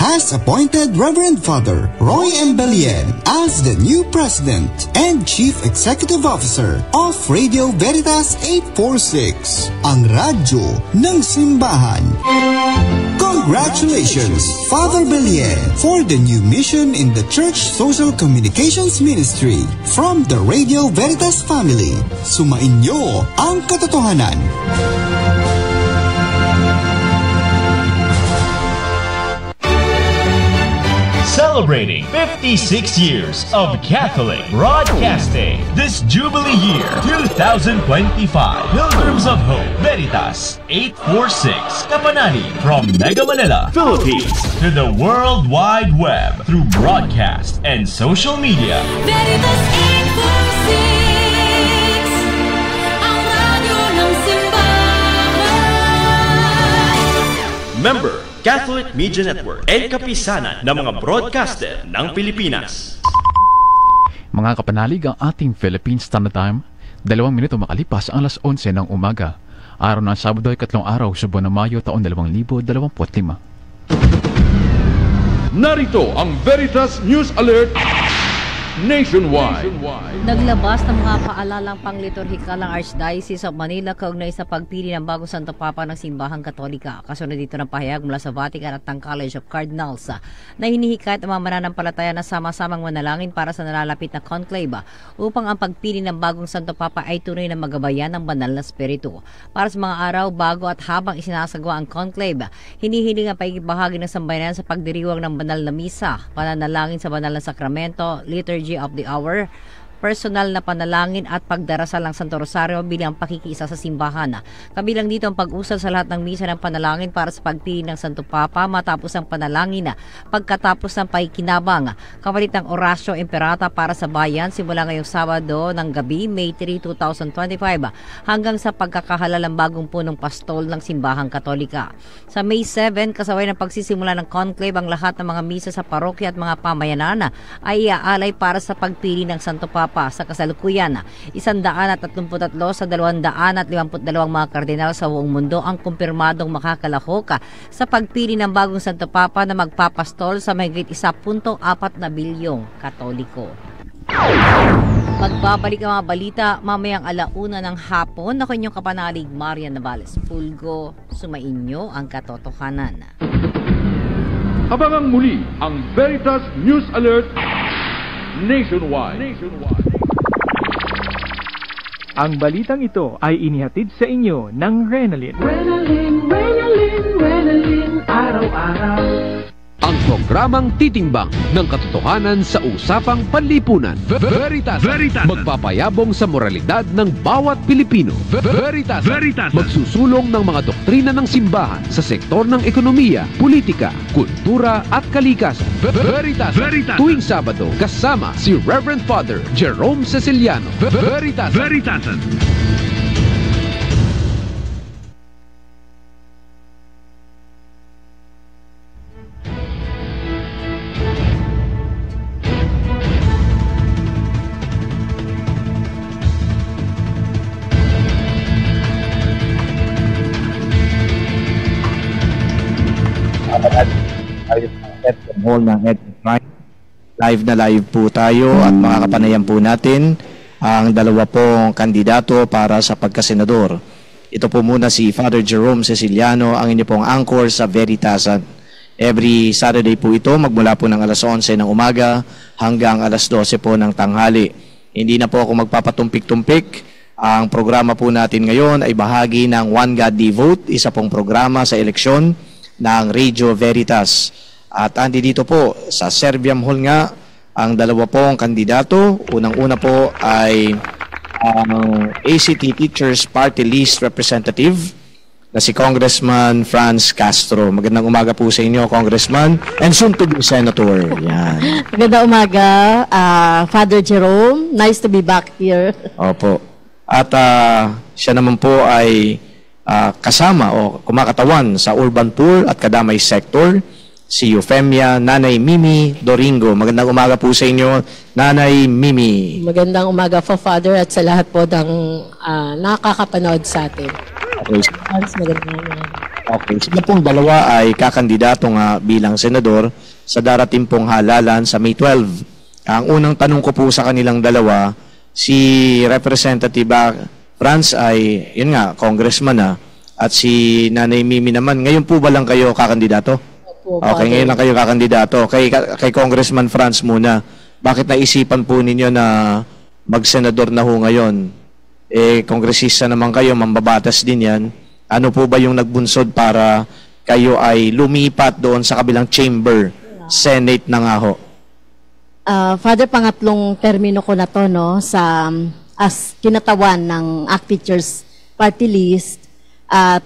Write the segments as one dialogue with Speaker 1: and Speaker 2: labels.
Speaker 1: has appointed Reverend Father Roy Embelien as the new President and Chief Executive Officer of Radio Veritas 846, ang radyo ng simbahan. Congratulations, Father Belien, for the new mission in the Church Social Communications Ministry. From the Radio Veritas family, sumainyo ang katotohanan.
Speaker 2: Celebrating 56 years of Catholic Broadcasting this Jubilee year 2025. Pilgrims of Hope Veritas 846 Kapanani from Mega Manila, Philippines to the World Wide Web through broadcast and social media.
Speaker 3: Veritas 846 ang radyo ng simbahan.
Speaker 2: Member Catholic Media Network and kapisanan ng mga broadcaster ng Pilipinas.
Speaker 4: Mga kapanalig, ang ating Philippine Standard Time, 2 minuto makalipas ang alas 11 ng umaga. Araw ng Sabado ay 3 araw sa buwan ng Mayo taon 2025.
Speaker 5: Narito ang Veritas News Alert Nationwide.
Speaker 6: Naglabas ng mga paalalang pangliturhikal ang Archdiocese of Manila kaugnay sa pagpili ng bagong Santo Papa ng Simbahang Katolika. Kasunod dito ng pahayag mula sa Vatican at ng College of Cardinals na hinihikayat ang mga mananampalataya na sama-samang manalangin para sa nalalapit na conclave upang ang pagpili ng bagong Santo Papa ay tunay na magabayan ng banal na spiritu. Para sa mga araw bago at habang isinasagawa ang conclave, hinihiling ang paikibahagi ng sambayanan sa pagdiriwang ng banal na misa, pananalangin sa banal na sakramento, liturgy of the hour, personal na panalangin at pagdarasal ng Santo Rosario bilang pakikiisa sa simbahan. Kabilang dito ang pag-usal sa lahat ng misa ng panalangin para sa pagpili ng Santo Papa matapos ang panalangin pagkatapos ng pakikinabang. Kapalit ng Orasyo Imperata para sa bayan simula ngayong Sabado ng gabi, May 3, 2025 hanggang sa pagkakahalal ng bagong punong pastol ng Simbahang Katolika. Sa May 7, kasabay ng pagsisimula ng conclave, ang lahat ng mga misa sa parokya at mga pamayanan ay iaalay para sa pagpili ng Santo Papa. Sa kasalukuyan, 133 sa 252 mga kardinal sa buong mundo ang kumpirmadong makakalahok sa pagpili ng bagong Santo Papa na magpapastol sa mahigit 1.4 na bilyong Katoliko. Magbabalik ang mga balita mamayang 1:00 ng hapon. Ako inyong kapanalig, Marian Navales Pulgo. Sumainyo ang katotohanan.
Speaker 5: Abangang muli ang Veritas News Alert Nationwide.
Speaker 7: Ang balitang ito ay inihatid sa inyo ng Renalyn.
Speaker 8: Renalyn, araw-araw.
Speaker 9: Ang programang titimbang ng katotohanan sa usapang panlipunan. Veritas. Magpapayabong sa moralidad ng bawat Pilipino. Veritas. Magsusulong ng mga doktrina ng simbahan sa sektor ng ekonomiya, politika, kultura at kalikasan. Veritas. Tuwing Sabado, kasama si Reverend Father Jerome Ceciliano. Veritas.
Speaker 10: Live na live po tayo at mga kapanayan po natin ang 2 pong kandidato para sa pagkasenador. Ito po muna si Father Jerome Ceciliano, ang inyo pong anchor sa Veritas. Every Saturday po ito, magmula po ng alas 11 ng umaga hanggang alas 12 po ng tanghali. Hindi na po ako magpapatumpik-tumpik. Ang programa po natin ngayon ay bahagi ng One God Vote, isa pong programa sa eleksyon ng Radio Veritas. At andi dito po sa Serviam Hall nga ang 2 pong kandidato. Unang-una po ay ang ACT Teachers Party List Representative na si Congressman Franz Castro. Magandang umaga po sa inyo, Congressman, and soon to be Senator. Yan.
Speaker 11: Magandang umaga, Father Jerome. Nice to be back here.
Speaker 10: Opo. At siya naman po ay kasama o kumakatawan sa urban poor at kadamay sector, si Eufemia Nanay Mimi Doringo. Magandang umaga po sa inyo, Nanay Mimi.
Speaker 11: Magandang umaga po, Father, at sa lahat po ng nakakapanood sa atin.
Speaker 10: Okay.
Speaker 11: Magandang umaga.
Speaker 10: Okay, sila pong dalawa ay kakandidato nga bilang senador sa darating pong halalan sa May 12. Ang unang tanong ko po sa kanilang dalawa, si Representative Franz ay, yun nga, congressman na, at si Nanay Mimi naman, ngayon po ba lang kayo kakandidato? Okay, ngayon lang kayo kakandidato. Kay Congressman Franz muna, bakit naisipan po ninyo na magsenador na ho ngayon? Kongresista naman kayo, mambabatas din yan. Ano po ba yung nagbunsod para kayo ay lumipat doon sa kabilang chamber, Senate na nga ho?
Speaker 11: Father, pangatlong termino ko na to, no, as kinatawan ng ACT Teachers Party List.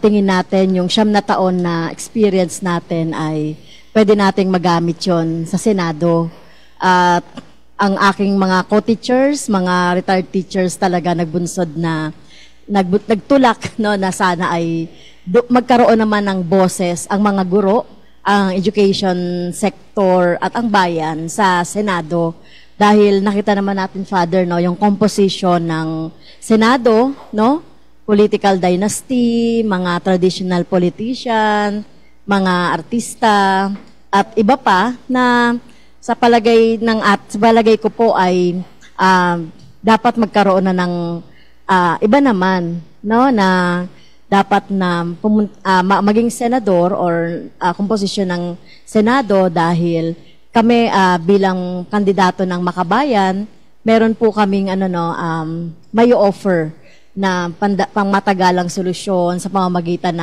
Speaker 11: Tingin natin yung 9 na taon na experience natin ay pwede nating magamit yon sa Senado. At ang aking mga co-teachers, mga retired teachers talaga nagbunsod na nagtulak, no, na sana ay magkaroon naman ng boses ang mga guro, ang education sector at ang bayan sa Senado. Dahil nakita naman natin, Father, no, yung composition ng Senado, no, political dynasty, mga traditional politician, mga artista, at iba pa na sa palagay ko po ay dapat magkaroon na ng iba naman, no, na dapat na maging senador or komposisyon ng Senado dahil kami bilang kandidato ng Makabayan, meron po kaming may offer na pangmatagalang solusyon sa pamamagitan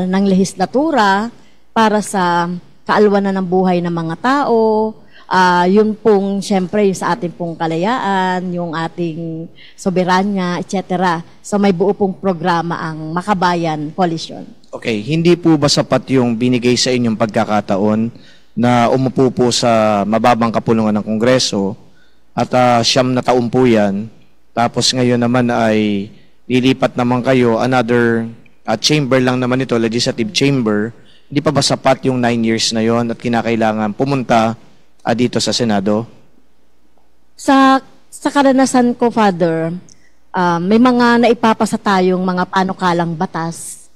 Speaker 11: ng lehislatura para sa kaalwanan ng buhay ng mga tao. Yun pong, syempre, sa ating pong kalayaan, yung ating soberanya, etc. So may buo pong programa ang Makabayan Coalition. Okay, hindi po ba sapat yung binigay sa inyong pagkakataon na umupo po sa mababang kapulungan ng Kongreso at 9 na taon po yan? Tapos ngayon naman ay lilipat naman kayo, another chamber lang naman ito, legislative chamber. Hindi pa ba sapat yung 9 years na yon at kinakailangan pumunta dito sa Senado? Sa karanasan ko, Father, may mga naipapasa tayong mga panukalang batas,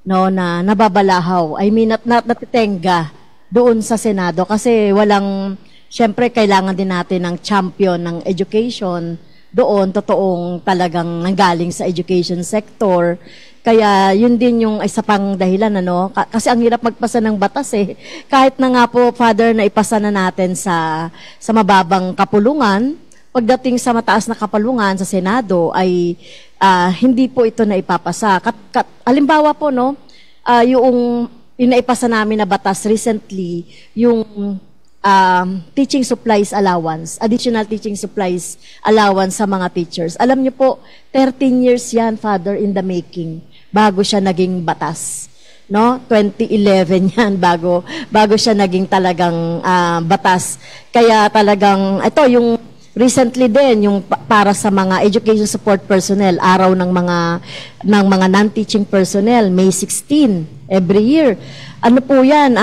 Speaker 11: no, na nababalahaw. I mean, natitenga doon sa Senado kasi syempre kailangan din natin ng champion ng education doon, totoong talagang nanggaling sa education sector. Kaya yun din yung isa pang dahilan, ano? Kasi ang hirap magpasa ng batas eh. Kahit na nga po, Father, na ipasa na natin sa mababang kapulungan, pagdating sa mataas na kapulungan sa Senado ay hindi po ito na ipapasa. Halimbawa po, no, yung inaipasa namin na batas recently, yung teaching supplies allowance, additional teaching supplies allowance sa mga teachers. Alam niyo po, 13 years yan, Father, in the making, bago siya naging batas. No? 2011 yan, bago siya naging talagang batas. Kaya talagang, ito yung recently din, yung para sa mga education support personnel, araw ng mga non-teaching personnel, May 16, every year. Ano po yan?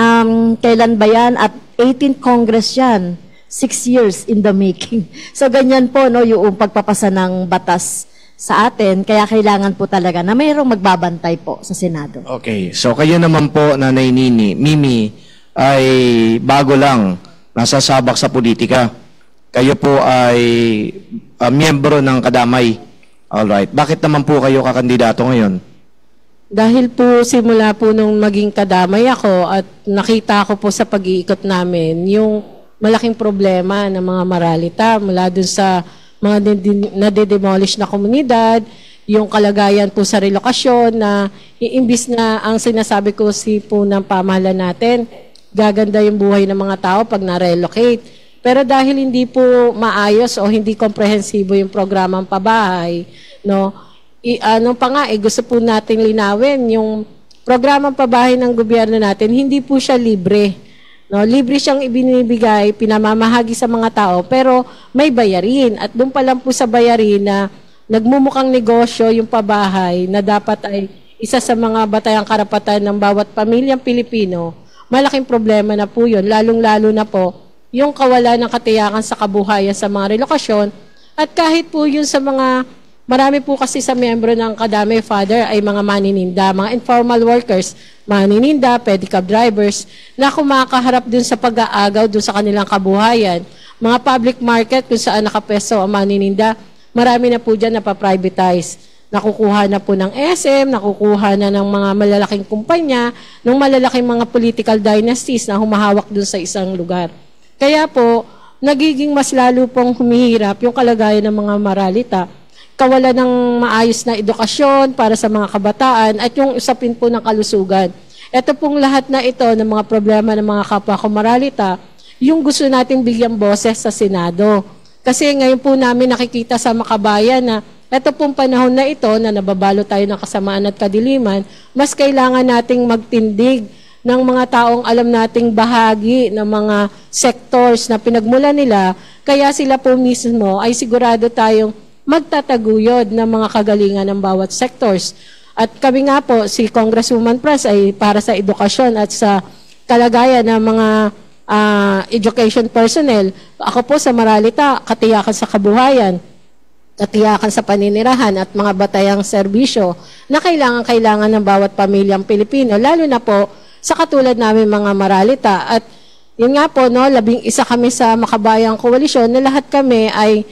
Speaker 11: Kailan ba yan? At 18th Congress yan. 6 years in the making. So, ganyan po, no, yung pagpapasa ng batas sa atin. Kaya kailangan po talaga na mayroong magbabantay po sa Senado. Okay. So, kayo naman po, Nanay Mimi, ay bago lang nasasabak sa politika. Kayo po ay miyembro ng Kadamay. Alright. Bakit naman po kayo kakandidato ngayon? Dahil po simula po nung maging kadamay ako at nakita ko po sa pag-iikot namin yung malaking problema ng mga maralita mula dun sa mga nade-demolish na komunidad, yung kalagayan po sa relokasyon na iimbis na ang sinasabi ko po ng pamahalaan natin, gaganda yung buhay ng mga tao pag na-relocate. Pero dahil hindi po maayos o hindi komprehensibo yung programang pabahay, no, gusto po natin linawin yung programang pabahay ng gobyerno natin, hindi po siya libre. No, libre siyang ibinibigay, pinamamahagi sa mga tao, pero may bayarin. At doon pa lang po sa bayarin na nagmumukhang negosyo yung pabahay na dapat ay isa sa mga batayang karapatan ng bawat pamilyang Pilipino, malaking problema na po yun, lalong-lalo na po yung kawalan ng katiyakan sa kabuhayan sa mga relokasyon at kahit po yun sa mga
Speaker 12: marami po kasi sa miyembro ng Kadame, Father, ay mga manininda, mga informal workers, manininda, pedicab drivers, na kumakaharap dun sa pag-aagaw dun sa kanilang kabuhayan. Mga public market kung saan nakapeso ang manininda, marami na po dyan napaprivatize. Nakukuha na po ng SM, nakukuha na ng mga malalaking kumpanya, ng malalaking mga political dynasties na humahawak dun sa isang lugar. Kaya po, nagiging mas lalo pong humihirap yung kalagayan ng mga maralita. Kawalan ng maayos na edukasyon para sa mga kabataan at yung usapin po ng kalusugan. Ito pong lahat na ito ng mga problema ng mga kapwa ko maralita, yung gusto nating bigyang boses sa Senado. Kasi ngayon po namin nakikita sa Makabayan na ito pong panahon na ito na nababalo tayo ng kasamaan at kadiliman, mas kailangan nating magtindig ng mga taong alam nating bahagi ng mga sectors na pinagmula nila, kaya sila po mismo ay sigurado tayong magtataguyod ng mga kagalingan ng bawat sectors. At kami nga po, si Congresswoman Pras ay para sa edukasyon at sa kalagayan ng mga education personnel. Ako po sa Maralita, katiyakan sa kabuhayan, katiyakan sa paninirahan at mga batayang serbisyo na kailangan ng bawat pamilyang Pilipino, lalo na po sa katulad namin mga Maralita. At yun nga po, 11 kami sa Makabayang Koalisyon na lahat kami ay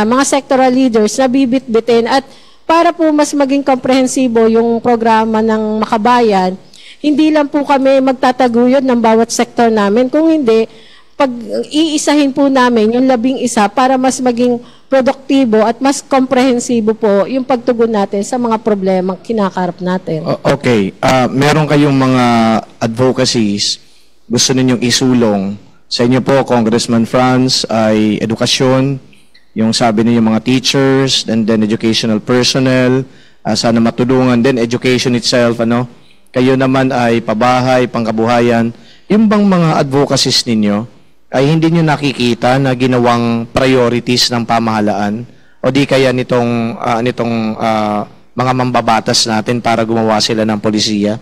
Speaker 12: mga sectoral leaders na bibit-bitin. At para po mas maging komprehensibo yung programa ng Makabayan, hindi lang po kami magtataguyod ng bawat sektor namin, kung hindi, pag-iisahin po namin yung 11 para mas maging produktibo at mas komprehensibo po yung pagtugon natin sa mga problemang kinakarap natin.
Speaker 10: Okay. Meron kayong mga advocacies gusto ninyong isulong. Sa inyo po, Congressman Franz, ay edukasyon, yung sabi niyo mga teachers, and then educational personnel, sana matulungan din, education itself, ano? Kayo naman ay pabahay, pangkabuhayan. Yung bang mga advocacies ninyo ay hindi nyo nakikita na ginawang priorities ng pamahalaan o di kaya nitong mga mambabatas natin para gumawa sila ng polisiya?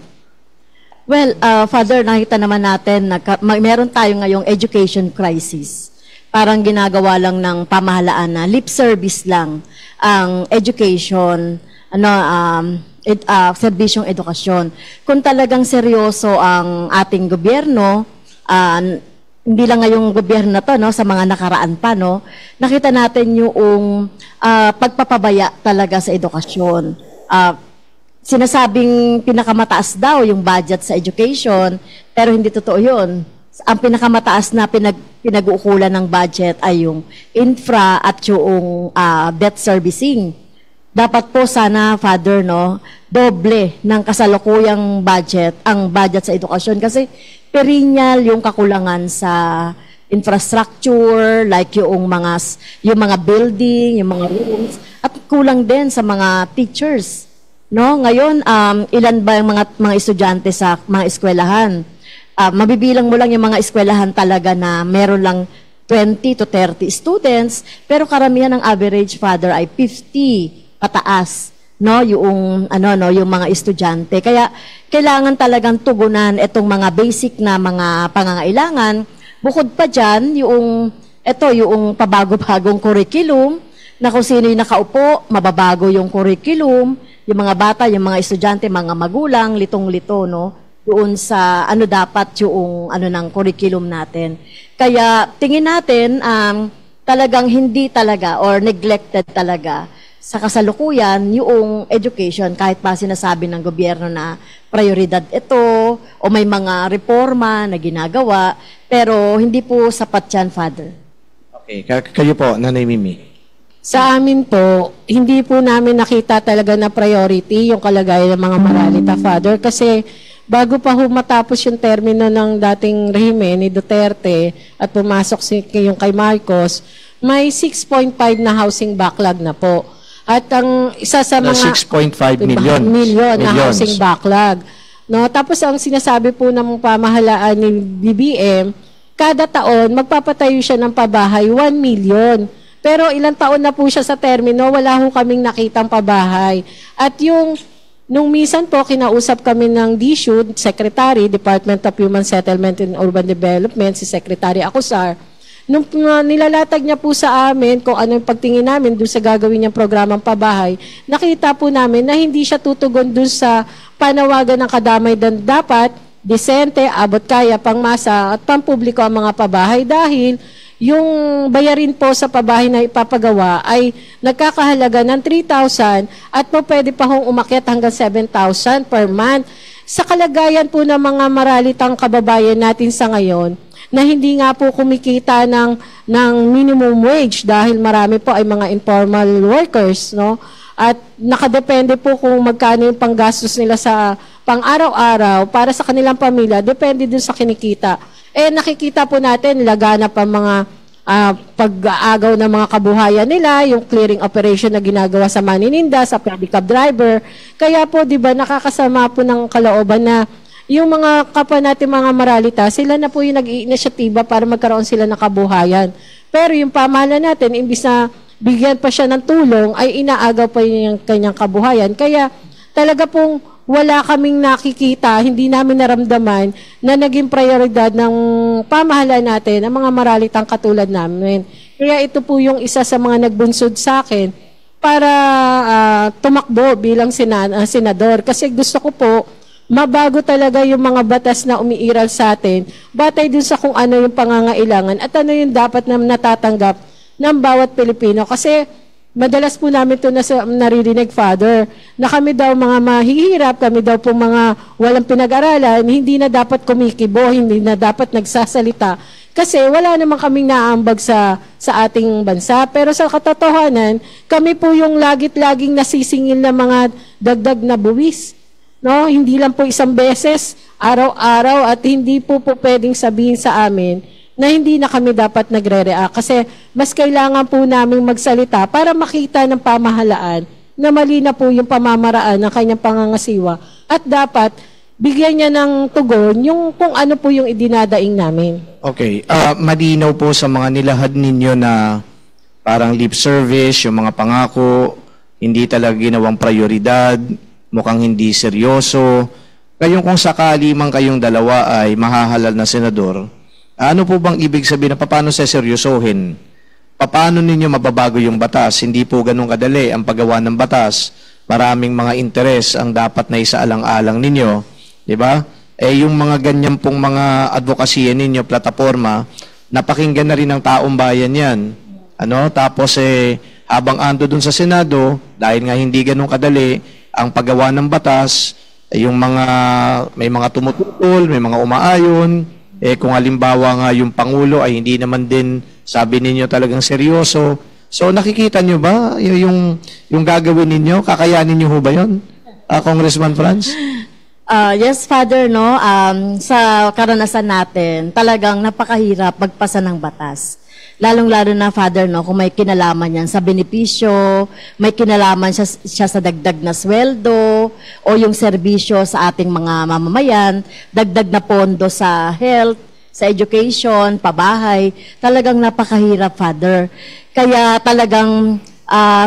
Speaker 11: Well, Father, nakita naman natin na meron tayo ngayong education crisis. Parang ginagawa lang ng pamahalaan na lip service lang ang education, serbisyong edukasyon. Kung talagang seryoso ang ating gobyerno, hindi lang ngayong gobyerno na to, no, sa mga nakaraan pa, no, nakita natin yung pagpapabaya talaga sa edukasyon. Sinasabing pinakamataas daw yung budget sa education, pero hindi totoo yun. Ang pinakamataas na pinag-uukulan ng budget ay yung infra at yung debt servicing. Dapat po sana, Father, no, doble ng kasalukuyang budget ang budget sa edukasyon kasi perennial yung kakulangan sa infrastructure, like yung mga building, yung mga rooms, at kulang din sa mga teachers. No, ngayon ilan ba yung mga estudyante sa mga eskwelahan? Mabibilang mo lang yung mga eskwelahan talaga na meron lang 20 to 30 students, pero karamihan ng average, Father, ay 50 pataas, no, yung mga estudyante. Kaya kailangan talagang tugunan itong mga basic na mga pangangailangan. Bukod pa diyan, yung pabago-bagong curriculum na kung sino yung nakaupo, mababago yung curriculum, yung mga bata, yung mga estudyante, mga magulang, litong-lito, no, doon sa dapat yung ng curriculum natin. Kaya tingin natin talagang hindi talaga or neglected talaga sa kasalukuyan yung education, kahit pa sinasabi ng gobyerno na prioridad ito o may mga reforma na ginagawa, pero hindi po sapat yan, Father.
Speaker 10: Okay. Kayo po, Nanay Mimi.
Speaker 12: Sa amin po, hindi po namin nakita talaga na priority yung kalagayan ng mga Maralita, Father, kasi bago pa matapos yung termino ng dating rehime ni Duterte at pumasok yung kay Marcos, may 6.5 na housing backlog na po. At ang isa sa mga
Speaker 10: 6.5 million
Speaker 12: na housing backlog. No, tapos ang sinasabi po ng pamahalaan ni BBM, kada taon magpapatayo siya ng pabahay 1 million. Pero ilang taon na po siya sa termino, wala ho kaming nakitang pabahay. At nung minsan po kinausap kami ng DSUD, Secretary, Department of Human Settlement and Urban Development, si Secretary Acosar, nung nilalatag niya po sa amin kung ano yung pagtingin namin doon sa gagawin niyang programang pabahay, nakita po namin na hindi siya tutugon doon sa panawagan ng kadamay na dapat disente, abot kaya, pangmasa at pampubliko ang mga pabahay dahil yung bayarin po sa pabahay na ipapagawa ay nagkakahalaga ng 3,000 at po pwede pa hong umakyat hanggang 7,000 per month. Sa kalagayan po ng mga maralitang kababayan natin sa ngayon, na hindi nga po kumikita ng minimum wage dahil marami po ay mga informal workers, no? At nakadepende po kung magkano yung panggastos nila sa pang-araw-araw para sa kanilang pamilya, depende din sa kinikita. Nakikita po natin, laganap ang mga pag-aagaw ng mga kabuhayan nila, yung clearing operation na ginagawa sa manininda, sa pedicab driver. Kaya po, di ba, nakakasama po ng kalooban na yung mga kapwa natin mga maralita, sila na po yung nag-iinisyatiba para magkaroon sila ng kabuhayan. Pero yung pamahalaan natin, imbis na bigyan pa siya ng tulong, ay inaagaw pa yung kanyang kabuhayan. Kaya talaga pong wala kaming nakikita, hindi namin naramdaman na naging prioridad ng pamahalaan natin ang mga maralitang katulad namin. Kaya ito po yung isa sa mga nagbunsod sa akin para tumakbo bilang senador. Kasi gusto ko po, mabago talaga yung mga batas na umiiral sa atin, batay dun sa kung ano yung pangangailangan at ano yung dapat na natatanggap ng bawat Pilipino. Kasi madalas po namin ito naririnig, Father, na kami daw mga mahihirap, kami daw po mga walang pinag-aralan, hindi na dapat kumikibo, hindi na dapat nagsasalita. Kasi wala naman kaming naambag sa ating bansa. Pero sa katotohanan, kami po yung lagit-laging nasisingil na mga dagdag na buwis. No, hindi lang po isang beses, araw-araw, at hindi po pwedeng sabihin sa amin na hindi na kami dapat nagre-react kasi mas kailangan po naming magsalita para makita ng pamahalaan na mali na po yung pamamaraan ng kanyang pangangasiwa at dapat bigyan niya ng tugon yung kung ano po yung idinadaing namin.
Speaker 10: Okay, malinaw po sa mga nilahad ninyo na parang lip service, yung mga pangako, hindi talaga ginawang prioridad, mukhang hindi seryoso. Kayong kung sakali man kayong dalawa ay mahahalal na senador, ano po bang ibig sabihin na paano seryosohin? Paano ninyo mababago yung batas? Hindi po ganun kadali ang paggawa ng batas. Maraming mga interes ang dapat na isaalang-alang ninyo. Diba? Yung mga ganyan pong mga advokasya ninyo, plataforma, napakinggan na rin ng taong bayan yan. Tapos habang ando dun sa Senado, dahil nga hindi ganun kadali, ang paggawa ng batas, yung may mga tumututol, may mga umaayon, kung halimbawa nga yung Pangulo ay hindi naman din sabi ninyo talagang seryoso. So nakikita nyo ba yung gagawin ninyo? Kakayanin nyo ho ba yun? Congressman Franz?
Speaker 11: Yes, Father, no? Sa karanasan natin, talagang napakahirap magpasa ng batas. Lalong-lalo na, Father, no, kung may kinalaman yan sa benepisyo, may kinalaman siya sa dagdag na sweldo, o yung serbisyo sa ating mga mamamayan, dagdag na pondo sa health, sa education, pabahay, talagang napakahirap, Father. Kaya talagang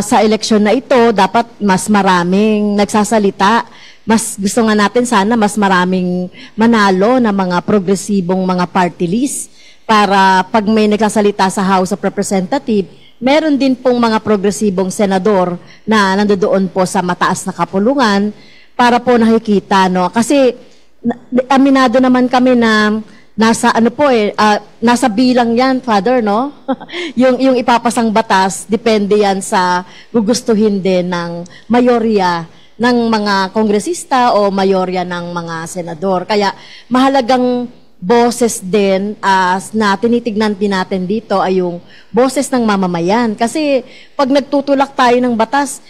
Speaker 11: sa eleksyon na ito, dapat mas maraming nagsasalita. Mas gusto nga natin sana mas maraming manalo na mga progresibong mga party list, para pag may nagsasalita sa House of Representatives, meron din pong mga progresibong senador na nandoon po sa mataas na kapulungan para po nakikita, no? Kasi aminado naman kami na nasa bilang yan, Father, no? yung ipapasang batas, depende yan sa gugustuhin din ng mayorya ng mga kongresista o mayorya ng mga senador. Kaya mahalagang boses din na tinitignan din natin dito ay yung boses ng mamamayan. Kasi pag nagtutulak tayo ng batas,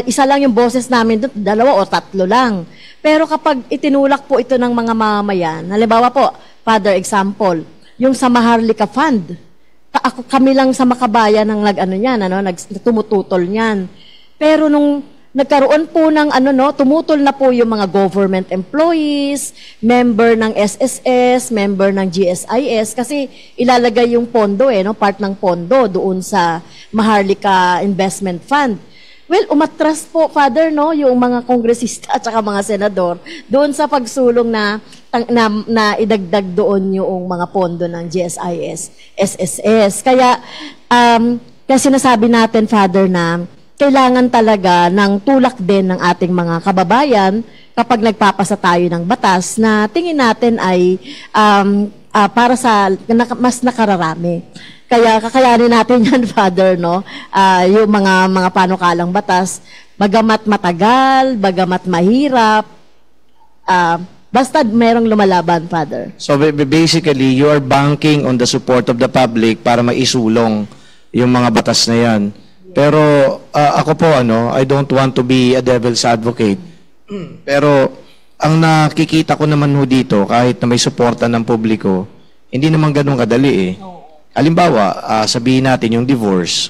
Speaker 11: isa lang yung boses namin doon, 2 o 3 lang. Pero kapag itinulak po ito ng mga mamamayan, halimbawa po, Father, example, yung sa Maharlika Fund, kami lang sa Makabayan ang tumututol niyan. Pero nung nagkaroon po ng tumutol na po yung mga government employees, member ng SSS, member ng GSIS, kasi ilalagay yung pondo, part ng pondo doon sa Maharlika Investment Fund. Well, umatras po, Father, no, yung mga kongresista at saka mga senador doon sa pagsulong na idagdag doon yung mga pondo ng GSIS, SSS. Kaya sinasabi natin, Father, na kailangan talaga ng tulak din ng ating mga kababayan kapag nagpapasa tayo ng batas na tingin natin ay para sa mas nakararami. Kaya kakayanin natin yan, Father, no? Yung mga panukalang batas, bagamat matagal, bagamat mahirap, basta merong lumalaban, Father.
Speaker 10: So basically, you are banking on the support of the public para maisulong yung mga batas na yan. Pero ako po, I don't want to be a devil's advocate. Pero ang nakikita ko naman dito, kahit na may suporta ng publiko, hindi naman ganun kadali eh. Halimbawa, sabihin natin yung divorce,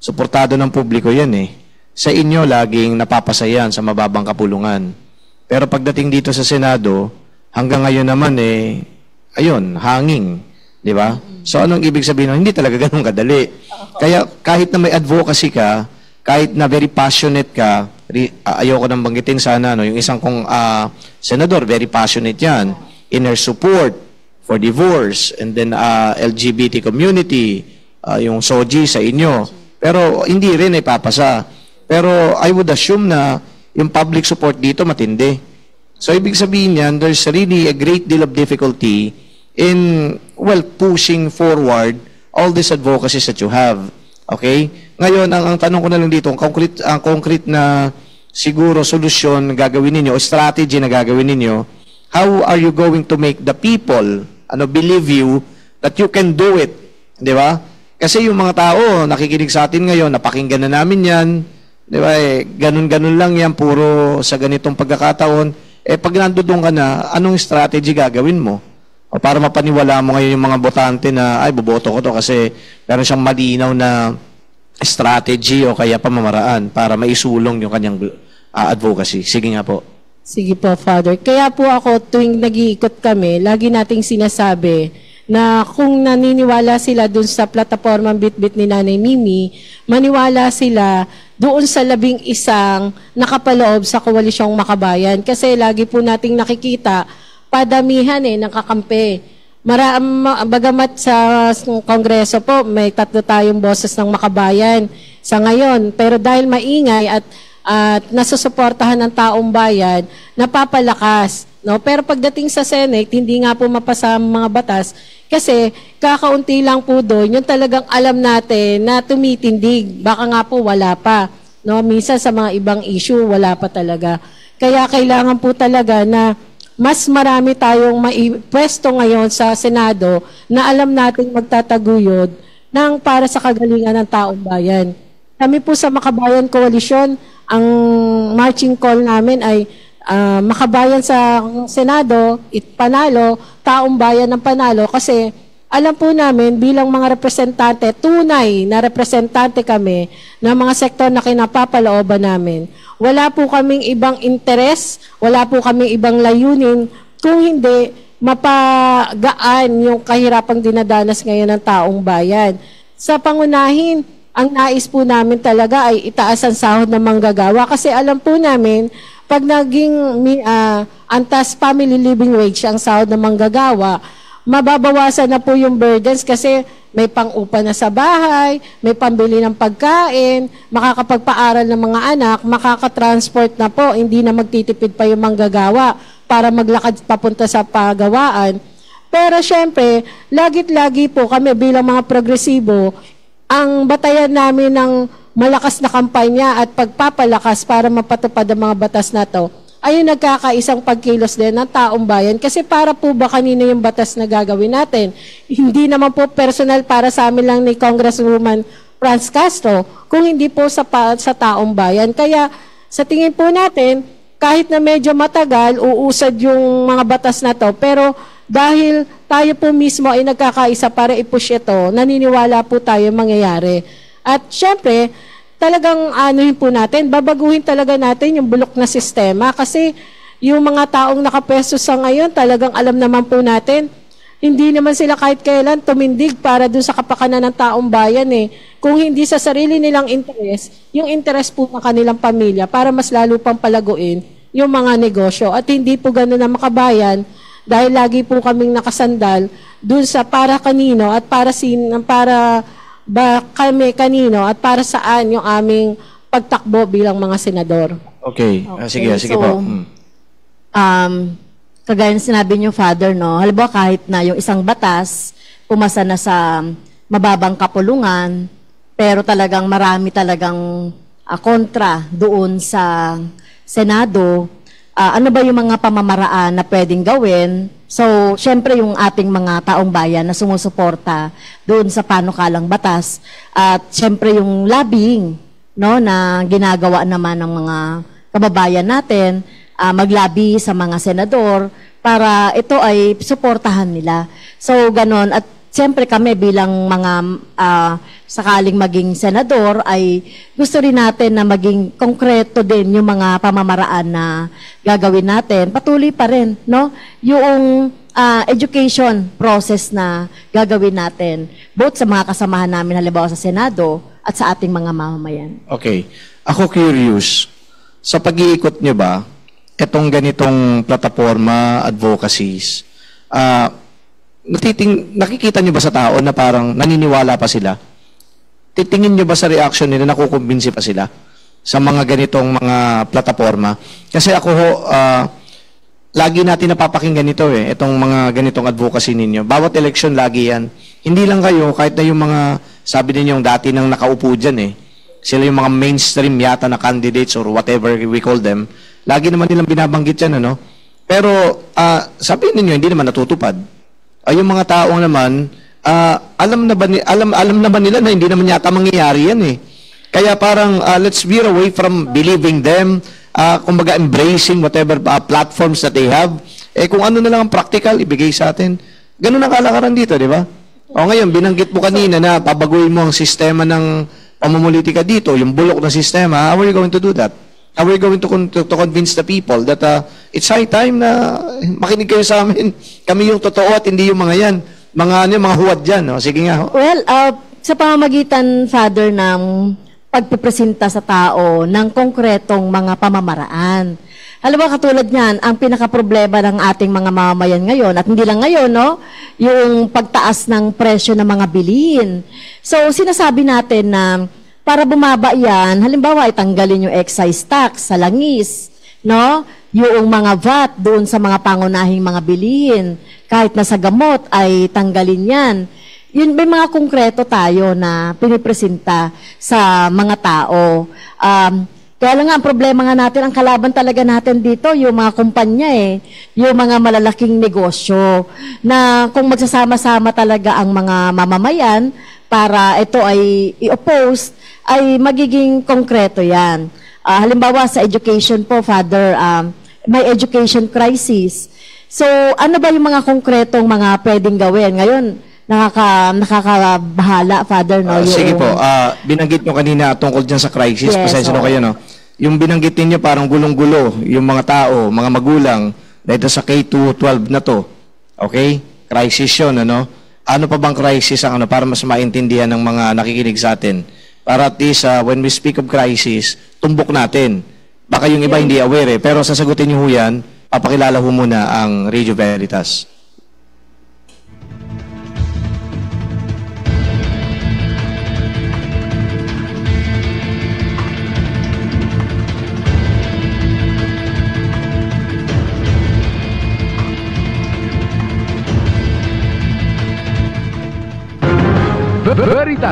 Speaker 10: suportado ng publiko yan eh. Sa inyo, laging napapasayan sa mababang kapulungan. Pero pagdating dito sa Senado, hanggang ngayon naman ayun, hanging. Di ba? So anong ibig sabihin? Hindi talaga ganun kadali. Kaya kahit na may advocacy ka, kahit na very passionate ka, ayoko nang banggitin sana, yung isang kong senador, very passionate yan, in her support for divorce, and then LGBT community, yung SOGI sa inyo. Pero hindi rin ay papasa. Pero I would assume na yung public support dito matindi. So ibig sabihin yan, there's really a great deal of difficulty in, pushing forward all these advocacies that you have. Okay? Ngayon, ang tanong ko na lang dito, ang concrete na siguro solusyon na gagawin ninyo, o strategy na gagawin ninyo, how are you going to make the people believe you that you can do it. Di ba? Kasi yung mga tao, nakikinig sa atin ngayon, napakinggan na namin yan. Di ba? Ganun-ganun lang yan, puro sa ganitong pagkakataon. Pag nandoon ka na, anong strategy gagawin mo? O para mapaniwala mo ngayon yung mga botante na, boboto ko to kasi meron siyang malinaw na strategy o kaya pamamaraan para maisulong yung kanyang advocacy. Sige nga po.
Speaker 12: Sige po, Father. Kaya po ako, tuwing nag-iikot kami, lagi nating sinasabi na kung naniniwala sila dun sa plataformang Bitbit ni Nanay Mimi, maniwala sila doon sa 11 nakapaloob sa Koalisyong Makabayan. Kasi lagi po nating nakikita, padamihan ng kakampi. Bagamat sa Kongreso po, may 3 tayong boses ng Makabayan sa ngayon. Pero dahil maingay at nasusuportahan ng taong bayan, napapalakas. No? Pero pagdating sa Senate, hindi nga po mapasa ang mga batas kasi kakaunti lang po doon, yung talagang alam natin na tumitindig. Baka nga po wala pa. No? Minsan sa mga ibang issue, wala pa talaga. Kaya kailangan po talaga na mas marami tayong maipwesto ngayon sa Senado na alam nating magtataguyod ng para sa kagalingan ng taong bayan. Kami po sa Makabayan Coalition, ang marching call namin ay makabayan sa Senado, panalo, taong bayan ng panalo kasi alam po namin bilang mga representante, tunay na representante kami ng mga sektor na kinapapalooban namin. Wala po kaming ibang interes, wala po kaming ibang layunin kung hindi mapagaan yung kahirapang dinadanas ngayon ng taong bayan. Sa pangunahin, ang nais po namin talaga ay itaas ang sahod ng manggagawa kasi alam po namin pag naging antas family living wage ang sahod ng manggagawa, mababawasan na po yung burdens kasi may pang-upa na sa bahay, may pambili ng pagkain, makakapagpaaral ng mga anak, makakatransport na po, hindi na magtitipid pa yung manggagawa para maglakad papunta sa pagawaan. Pero syempre, lagit-lagi po kami bilang mga progresibo, ang batayan namin ng malakas na kampanya at pagpapalakas para mapatupad ang mga batas na to ay yung nagkakaisang pagkilos din ng taong bayan. Kasi para po ba kanina yung batas na gagawin natin? Hindi naman po personal para sa amin lang ni Congresswoman Franz Castro, kung hindi po sa taong bayan. Kaya sa tingin po natin, kahit na medyo matagal, uusad yung mga batas na to, pero dahil tayo po mismo ay nagkakaisa para i-push ito, naniniwala po tayo mangyayari. At syempre, talagang anuhin po natin, babaguhin talaga natin yung bulok na sistema kasi yung mga taong nakapwesto sa ngayon, talagang alam naman po natin, hindi naman sila kahit kailan tumindig para dun sa kapakanan ng taong bayan eh. Kung hindi sa sarili nilang interest, yung interest po ng kanilang pamilya para mas lalo pang palaguin yung mga negosyo. At hindi po ganun na makabayan dahil lagi po kaming nakasandal dun sa para kanino at para ba kami kanino at para saan yung aming pagtakbo bilang mga senador.
Speaker 10: Okay. Sige
Speaker 11: so,
Speaker 10: po.
Speaker 11: Kagaya ng sinabi niyo, Father, no? Halimbawa, kahit na yung isang batas, pumasa na sa mababang kapulungan, pero talagang marami talagang kontra doon sa Senado, ano ba yung mga pamamaraan na pwedeng gawin? So, syempre yung ating mga taong bayan na sumusuporta doon sa panukalang batas, at syempre yung lobbying, no, na ginagawa naman ng mga kababayan natin, maglabi sa mga senador para ito ay suportahan nila. So, ganon. At siyempre kami bilang mga sakaling maging senador ay gusto rin natin na maging konkreto din yung mga pamamaraan na gagawin natin. Patuloy pa rin, no? Yung education process na gagawin natin, both sa mga kasamahan namin halimbawa sa Senado at sa ating mga mamamayan.
Speaker 10: Okay. Ako curious, sa pag-iikot nyo ba, itong ganitong plataforma, advocacies, nakikita nyo ba sa tao na parang naniniwala pa sila? Titingin nyo ba sa reaction nila, nakukumbinsi pa sila sa mga ganitong mga plataforma? Kasi ako lagi natin napapakinggan ito itong mga ganitong advocacy ninyo. Bawat election lagi yan. Hindi lang kayo, kahit na yung mga, sabi ninyong dati nang nakaupo dyan sila yung mga mainstream yata na candidates or whatever we call them, lagi naman nilang binabanggit yan, ano? Pero, sabihin ninyo, hindi naman natutupad. Yung mga taong naman, alam naman nila na hindi naman yata mangyayari yan Kaya parang, let's veer away from believing them, kumbaga embracing whatever platforms that they have. Kung ano na lang ang practical, ibigay sa atin. Ganun ang kalakaran dito, di ba? O ngayon, binanggit mo kanina na pabaguhin mo ang sistema ng pamumulitika dito, yung bulok na sistema. How are you going to do that? How are we going to convince the people that it's high time na makinig kayo sa amin? Kami yung totoo at hindi yung mga yan. Mga huwad dyan. Sige nga.
Speaker 11: Well, sa pamamagitan, Father, ng pagpipresenta sa tao ng konkretong mga pamamaraan. Halimbawa, katulad niyan, ang pinaka-problema ng ating mga mamamayan ngayon, at hindi lang ngayon, no? Yung pagtaas ng presyo ng mga bilihin. So, sinasabi natin na para bumaba yan, halimbawa itanggalin yung excise tax sa langis, no? Yung mga VAT doon sa mga pangunahing mga bilihin, kahit na sa gamot ay tanggalin yan. Yun, may mga konkreto tayo na pinipresenta sa mga tao. Kaya lang nga, ang problema nga natin, ang kalaban talaga natin dito, yung mga kumpanya yung mga malalaking negosyo, na kung magsasama-sama talaga ang mga mamamayan para ito ay i-oppose, ay magiging konkreto yan. Halimbawa sa education po, Father, may education crisis. So, ano ba yung mga konkretong mga pwedeng gawin? Ngayon, nakakabahala, Father, no?
Speaker 10: Sige po, binanggit nyo kanina tungkol dyan sa crisis,
Speaker 11: yes,
Speaker 10: pasensya no kayo, no? Yung binanggit niyo parang gulong-gulo, yung mga tao, mga magulang, dahil sa K-12 na to, okay? Crisis yun, ano? Ano pa bang crisis ang para mas maintindihan ng mga nakikinig sa atin? Para at least, when we speak of crisis, tumbok natin. Baka yung iba hindi aware pero sasagutin niyo yan, papakilala ho muna ang Radio Veritas.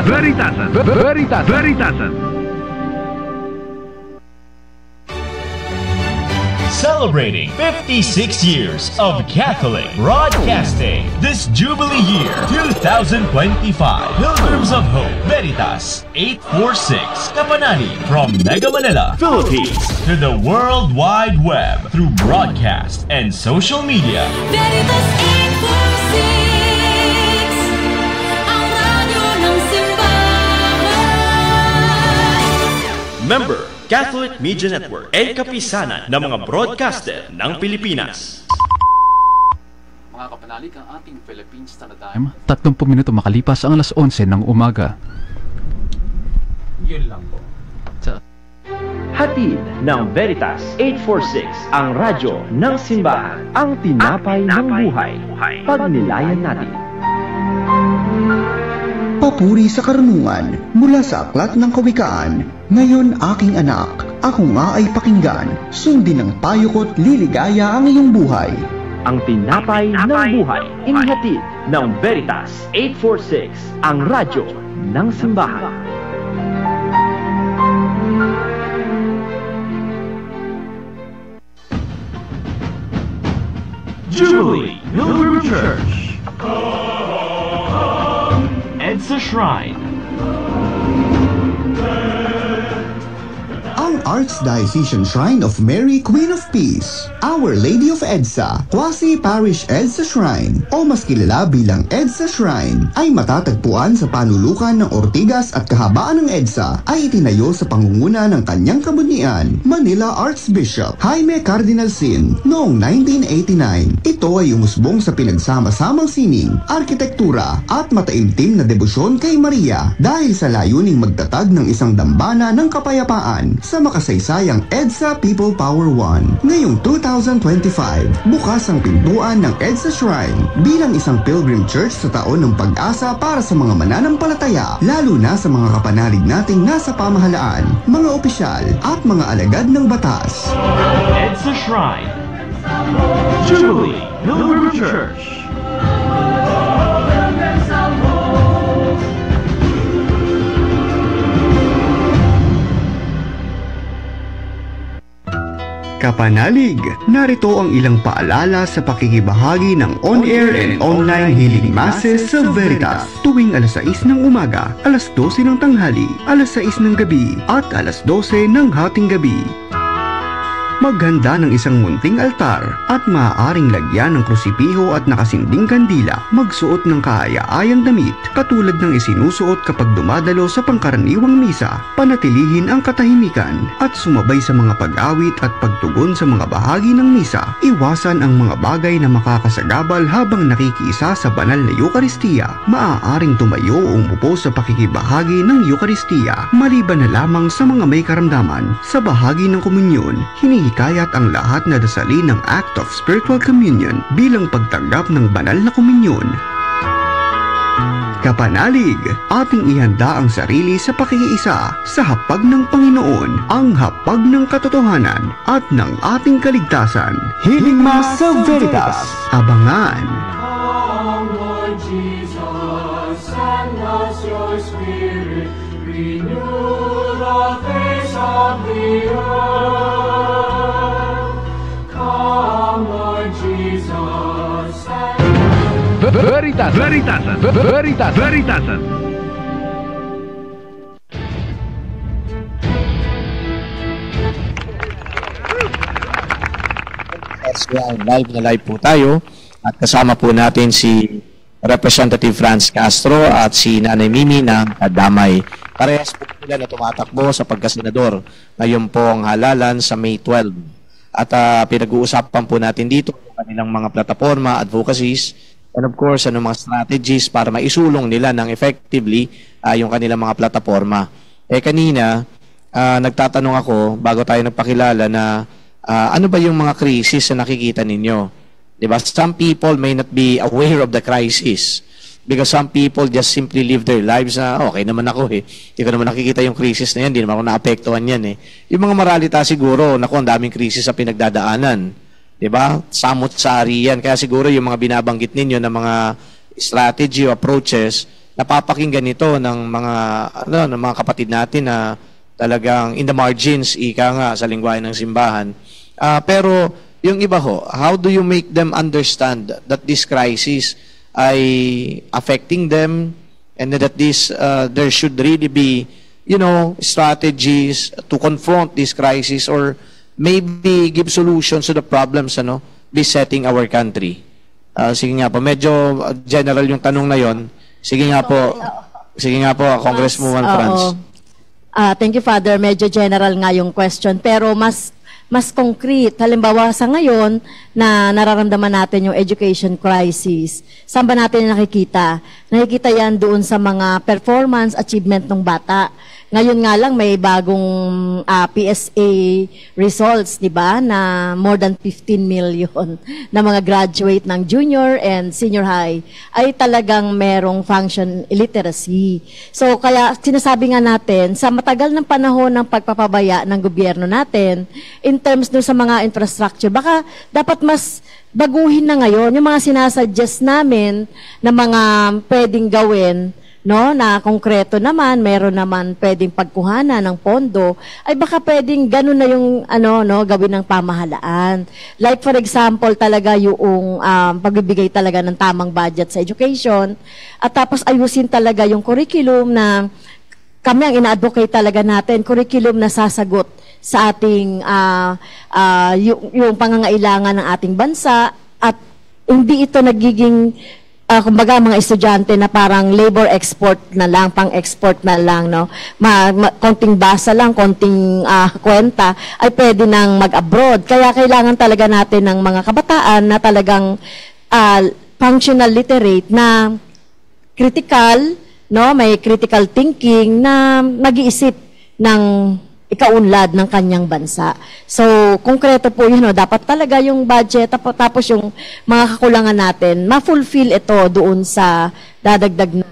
Speaker 5: Veritasan.
Speaker 2: Celebrating 56 years of Catholic Broadcasting this Jubilee Year 2025. Pilgrims of Hope, Veritas 846, Kapanani from Mega Manila, Philippines to the World Wide Web through broadcast and social media.
Speaker 3: Veritas 846.
Speaker 2: Member, Catholic Media Network and kapisanan ng mga broadcaster ng Pilipinas.
Speaker 4: Mga kapanalig, ang ating Philippine Standard Time, 30 minuto makalipas ang alas 11 ng umaga.
Speaker 2: Yun lang po. Hatid ng Veritas 846, ang radyo ng simbahan, ang tinapay ng buhay. Pagnilayan natin.
Speaker 1: Papuri sa karunungan mula sa Aklat ng Kawikaan. Ngayon aking anak, ako nga ay pakinggan. Sundin ang payo ko't liligaya ang iyong buhay.
Speaker 2: Ang tinapay ng buhay, inihatid ng Veritas 846, ang radyo ng simbahan. Jubilee Pilgrim Church, EDSA Shrine.
Speaker 1: Ang Archdiocesan Shrine of Mary, Queen of Peace, Our Lady of EDSA, Quasi-Parish EDSA Shrine, o mas kilala bilang EDSA Shrine, ay matatagpuan sa panulukan ng Ortigas at kahabaan ng EDSA, ay itinayo sa pangunguna ng kanyang kabunyian, Manila Archbishop Jaime Cardinal Sin, noong 1989. Ito ay umusbong sa pinagsama-samang sining, arkitektura, at mataimtim na debosyon kay Maria dahil sa layuning magtatag ng isang dambana ng kapayapaan sa makasaysayang EDSA People Power 1. Ngayong 2025, bukas ang pintuan ng EDSA Shrine bilang isang pilgrim church sa taon ng pag-asa para sa mga mananampalataya, lalo na sa mga kapanalig nating nasa pamahalaan, mga opisyal at mga alagad ng batas.
Speaker 2: EDSA Shrine, Jubilee Pilgrim Church.
Speaker 1: Kapanalig, narito ang ilang paalala sa pakikibahagi ng on-air and online healing masses sa Veritas tuwing alas 6 ng umaga, alas 12 ng tanghali, alas 6 ng gabi at alas 12 ng hating gabi. Maghanda ng isang munting altar at maaaring lagyan ng krusipiho at nakasinding kandila. Magsuot ng kaaya-ayang damit katulad ng isinusuot kapag dumadalo sa pangkaraniwang misa. Panatilihin ang katahimikan at sumabay sa mga pag-awit at pagtugon sa mga bahagi ng misa. Iwasan ang mga bagay na makakasagabal habang nakikiisa sa banal na Eukaristiya. Maaaring tumayo o umupo sa pakikibahagi ng Eukaristiya maliban na lamang sa mga may karamdaman. Sa bahagi ng komunyon, hinihikayat ang lahat na dasalin ng Act of Spiritual Communion bilang pagtanggap ng banal na komunyon. Kapanalig, ating ihanda ang sarili sa pakikiisa sa hapag ng Panginoon, ang hapag ng katotohanan at ng ating kaligtasan. Healing Mass sa Veritas. Abangan!
Speaker 8: Come, Lord Jesus, send us your Spirit, renew the face of the earth. Come, Lord Jesus, send
Speaker 5: Veritasan. Veritasan. Veritasan. Veritasan.
Speaker 10: Live po tayo at kasama po natin si Representative Franz Castro at si Nanay Mimi ng Kadamay. Parehas po sila na tumatakbo sa pagkasenador. Ngayon po ang halalan sa May 12. At pinag-uusapan po natin dito kanilang mga plataforma, advocacies, and of course, mga strategies para maisulong nila ng effectively yung kanilang mga plataforma. Kanina, nagtatanong ako, bago tayo nagpakilala na ano ba yung mga crisis na nakikita ninyo? Diba? Some people may not be aware of the crisis because some people just simply live their lives na okay naman ako Hindi ko naman nakikita yung crisis na yan, hindi naman ako naapektuhan yan Yung mga moralita siguro, naku, ang daming crisis sa pinagdadaanan. Diba? Samot-sari yan. Kaya siguro yung mga binabanggit ninyo na mga strategy o approaches, napapakinggan ito ng mga kapatid natin na talagang in the margins, ika nga sa lingwahe ng simbahan. Pero yung iba how do you make them understand that this crisis ay affecting them and that there should really be, strategies to confront this crisis or maybe give solutions to the problems besetting our country. Sige nga po, medyo general yung tanong na yon. Sige nga po, Congresswoman Franz.
Speaker 11: Thank you, Father. Medyo general nga yung question, pero mas mas concrete. Halimbawa sa ngayon na nararamdaman natin yung education crisis. Saan ba natin nakikita? Nakikita yan doon sa mga performance achievement ng bata. Ngayon nga lang may bagong PSA results, di ba, na more than 15 million na mga graduate ng junior and senior high ay talagang merong function illiteracy. So kaya sinasabi nga natin, sa matagal ng panahon ng pagpapabaya ng gobyerno natin, in terms doon sa mga infrastructure, baka dapat mas baguhin na ngayon yung mga sinasuggest namin na mga pwedeng gawin, no, na konkreto naman, meron naman pwedeng pagkuhanan ng pondo, ay baka pwedeng ganun na yung gawin ng pamahalaan. Like for example, talaga yung pagbibigay talaga ng tamang budget sa education, at tapos ayusin talaga yung curriculum na kami ang ina-advocate talaga natin, curriculum na sasagot sa ating yung pangangailangan ng ating bansa, at hindi ito nagiging kumbaga mga estudyante na parang labor export na lang, pang-export na lang, no? Konting basa lang, konting kwenta, ay pwede nang mag-abroad. Kaya kailangan talaga natin ng mga kabataan na talagang functional literate na critical, no? May critical thinking na mag-iisip ng ikaunlad ng kanyang bansa. So, konkreto po yun, dapat talaga yung budget, tapos yung mga kakulangan natin, ma-fulfill ito doon sa dadagdag na.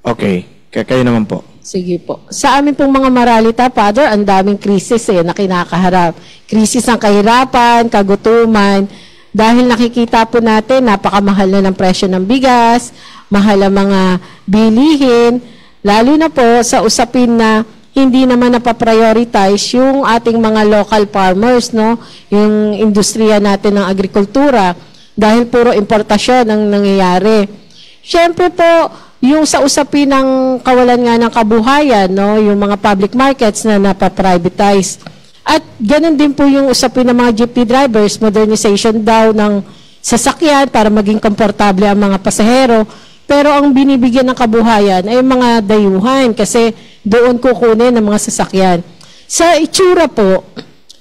Speaker 10: Okay. Kayo naman po.
Speaker 12: Sige po. Sa amin pong mga Maralita, Father, ang daming krisis na kinakaharap. Krisis ng kahirapan, kagutuman, dahil nakikita po natin, napakamahal na ng presyo ng bigas, mahal ang mga bilihin, lalo na po sa usapin na hindi naman napaprioritize yung ating mga local farmers, no? Yung industriya natin ng agrikultura, dahil puro importasyon ang nangyayari. Siyempre po, yung sa usapin ng kawalan nga ng kabuhayan, no? Yung mga public markets na napaprivatize. At ganun din po yung usapin ng mga jeepney drivers, modernization daw ng sasakyan para maging komportable ang mga pasahero. Pero ang binibigyan ng kabuhayan ay mga dayuhan kasi doon kukunin ng mga sasakyan. Sa itsura po,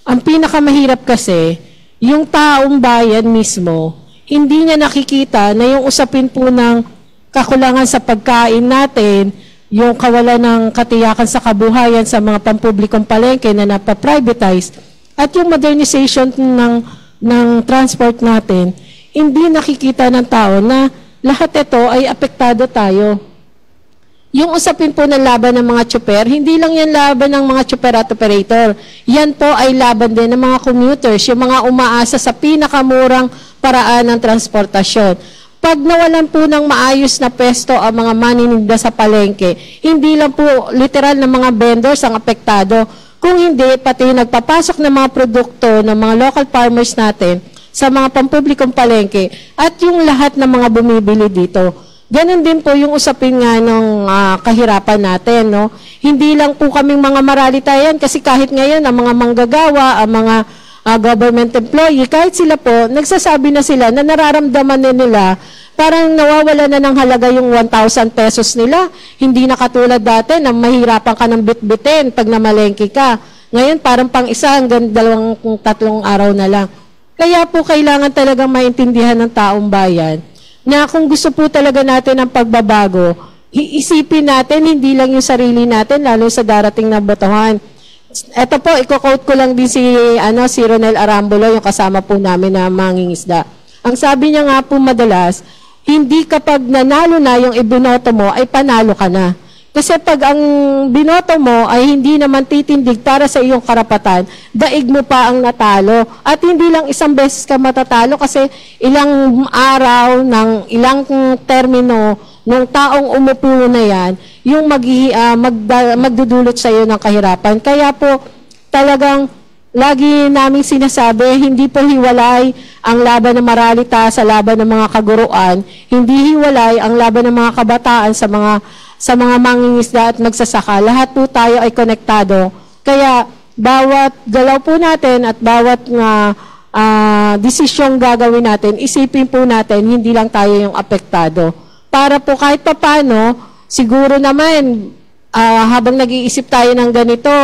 Speaker 12: ang pinakamahirap kasi, yung taong bayan mismo, hindi niya nakikita na yung usapin po ng kakulangan sa pagkain natin, yung kawalan ng katiyakan sa kabuhayan sa mga pampublikong palengke na napaprivatize, at yung modernization ng transport natin, hindi nakikita ng tao na lahat ito ay apektado tayo. Yung usapin po ng laban ng mga tsuper, hindi lang yan laban ng mga tsuper at operator. Yan po ay laban din ng mga commuters, yung mga umaasa sa pinakamurang paraan ng transportasyon. Pag nawalan po ng maayos na pwesto ang mga manininda sa palengke, hindi lang po literal na mga vendors ang apektado, kung hindi, pati nagpapasok ng mga produkto ng mga local farmers natin sa mga pampublikong palengke at yung lahat ng mga bumibili dito. Ganon din po yung usapin nga ng kahirapan natin, no? Hindi lang po kaming mga Maralita yan kasi kahit ngayon ang mga manggagawa, ang mga government employee, kahit sila po, nagsasabi na sila na nararamdaman na nila parang nawawala na ng halaga yung 1,000 pesos nila. Hindi na katulad dati na mahirapan ka ng bitbitin pag namalengke ka. Ngayon parang pang isa hanggang 2-3 araw na lang. Kaya po kailangan talagang maintindihan ng taong bayan na kung gusto po talaga natin ang pagbabago, iisipin natin hindi lang yung sarili natin, lalo sa darating na botohan. Ito po, i-quote ko lang din si Ronel Arambulo, yung kasama po namin na mangingisda. Ang sabi niya nga po madalas, hindi kapag nanalo na yung ibinoto mo, ay panalo ka na. Kasi pag ang binoto mo ay hindi naman titindig para sa iyong karapatan, daig mo pa ang natalo. At hindi lang isang beses ka matatalo kasi ilang araw ng ilang termino ng taong umupo na yan, yung magdudulot sa iyo ng kahirapan. Kaya po talagang lagi naming sinasabi, hindi po hiwalay ang laban ng Maralita sa laban ng mga kaguruan, hindi hiwalay ang laban ng mga kabataan sa mga mangingisda at magsasaka. Lahat po tayo ay konektado. Kaya bawat galaw po natin at bawat desisyong gagawin natin, isipin po natin, hindi lang tayo yung apektado. Para po kahit papano, siguro naman, habang nag-iisip tayo ng ganito,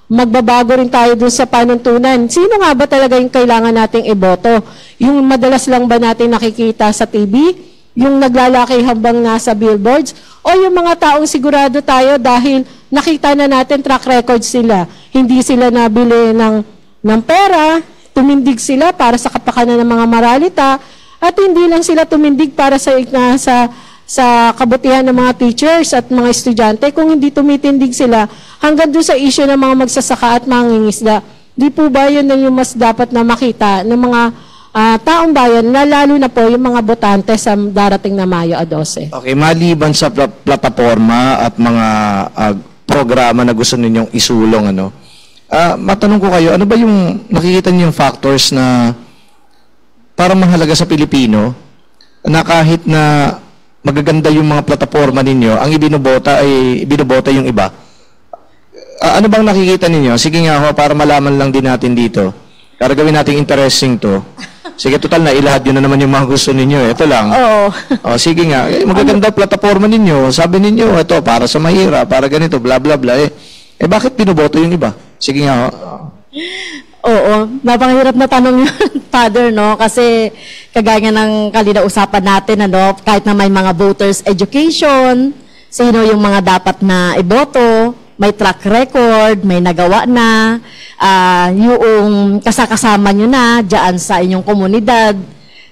Speaker 12: magbabago rin tayo dun sa panuntunan. Sino nga ba talaga yung kailangan nating iboto? Yung madalas lang ba natin nakikita sa TV? Yung naglalaki habang nasa billboards? O yung mga taong sigurado tayo dahil nakita na natin track record sila. Hindi sila nabili ng pera, tumindig sila para sa kapakanan ng mga maralita, at hindi lang sila tumindig para sa kabutihan ng mga teachers at mga estudyante, kung hindi tumitindig sila hanggang doon sa issue ng mga magsasaka at mangingisda. Di po ba yun yung mas dapat na makita ng mga taong bayan, na lalo na po yung mga botante sa darating na Mayo 12?
Speaker 10: Okay, maliban sa plataforma at mga programa na gusto ninyong isulong, matanong ko kayo, ano ba yung nakikita niyo yung factors na para mahalaga sa Pilipino na kahit na magaganda yung mga plataforma ninyo, ang ibinobota yung iba? Ano bang nakikita ninyo? Sige nga ho, para malaman lang din natin dito. Para gawin natin interesting to. Sige, total na, ilahad yun na naman yung mga gusto ninyo. Ito lang.
Speaker 11: Oo.
Speaker 10: Sige nga, magaganda plataforma ninyo. Sabi ninyo, ito, para sa mahirap, para ganito, bla bla bla. Bakit binoboto yung iba? Sige nga ho.
Speaker 11: Oo, napakahirap na tanong yun, Father, no? Kasi kagaya ng kanina usapan natin, kahit na may mga voters education, sino yung mga dapat na iboto, may track record, may nagawa na, yung kasakasama nyo na dyan sa inyong komunidad.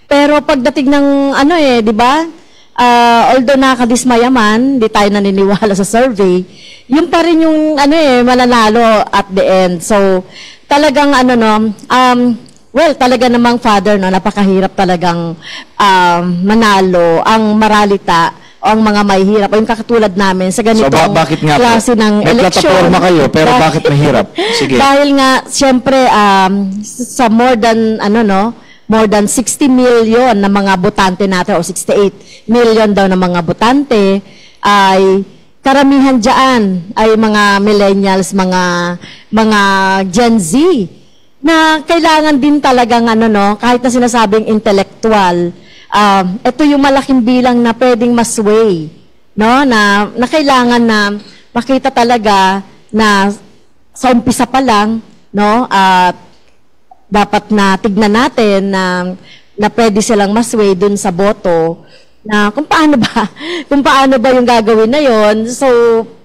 Speaker 11: Pero pagdating ng di ba? Although nakakadismaya man, di tayo naniniwala sa survey, yun pa rin yung mananalo at the end. So, talagang talaga namang, Father, napakahirap talagang manalo ang maralita o ang mga mahihirap o yung kakatulad namin sa ganitong
Speaker 10: bakit nga
Speaker 11: klase ng
Speaker 10: may
Speaker 11: eleksyon.
Speaker 10: May plataforma kayo, pero bakit mahirap? Sige.
Speaker 11: Dahil nga, siyempre, sa more than 60 million na mga botante natin, o 68 million daw na mga botante, ay karamihan dyan ay mga millennials, mga Gen Z, na kailangan din talagang kahit na sinasabing intellectual, ito yung malaking bilang na pwedeng masway, na kailangan na makita talaga na sa umpisa pa lang, at dapat na tignan natin na pwede silang masway dun sa boto, na kung paano ba yung gagawin na yon. So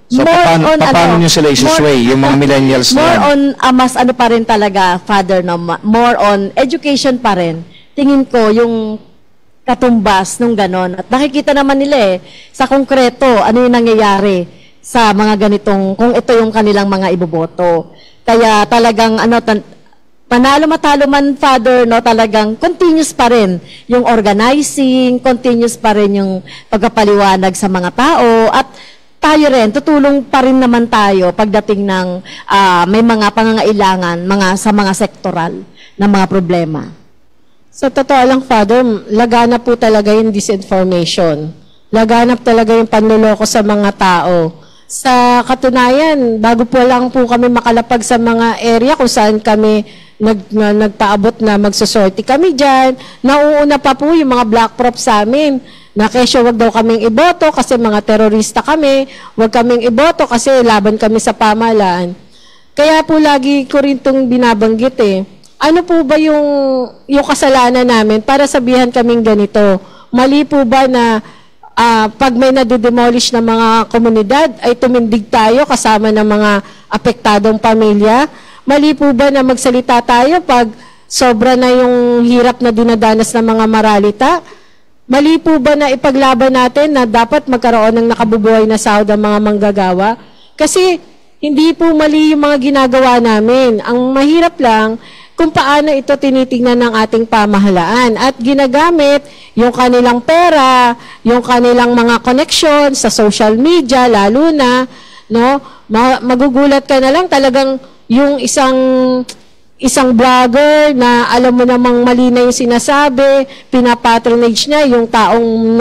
Speaker 10: paano nyo sila isusway, yung mga millennials na
Speaker 11: more on, mas pa rin talaga, Father, more on education pa rin. Tingin ko yung katumbas nung ganon. At nakikita naman nila sa konkreto, ano yung nangyayari sa mga ganitong, kung ito yung kanilang mga iboboto. Kaya talagang, manalo-matalo man, Father, talagang continuous pa rin yung organizing, continuous pa rin yung pagkapaliwanag sa mga tao, at tayo rin, tutulong pa rin naman tayo pagdating ng may mga pangangailangan sa mga sektoral na mga problema.
Speaker 12: Sa totoo lang, Father, laganap po talaga yung disinformation. Laganap talaga yung panloloko sa mga tao. Sa katunayan, bago po lang po kami makalapag sa mga area kung saan kami nagpaabot na magsusorti kami dyan, nauuna pa po yung mga black props sa amin, na kesyo wag daw kaming iboto kasi mga terorista kami, wag kaming iboto kasi laban kami sa pamahalaan. Kaya po lagi ko rin itong binabanggit ano po ba yung kasalanan namin para sabihan kaming ganito? Mali po ba na pag may nadidemolish na mga komunidad ay tumindig tayo kasama ng mga apektadong pamilya? Mali po ba na magsalita tayo pag sobra na yung hirap na dinadanas ng mga maralita? Mali po ba na ipaglaban natin na dapat magkaroon ng nakabubuhay na sahod ang mga manggagawa? Kasi hindi po mali yung mga ginagawa namin. Ang mahirap lang kung paano ito tinitingnan ng ating pamahalaan at ginagamit yung kanilang pera, yung kanilang mga connection sa social media, lalo na, magugulat ka na lang talagang yung isang vlogger na alam mo namang mali na yung sinasabi, pinapatronage niya yung taong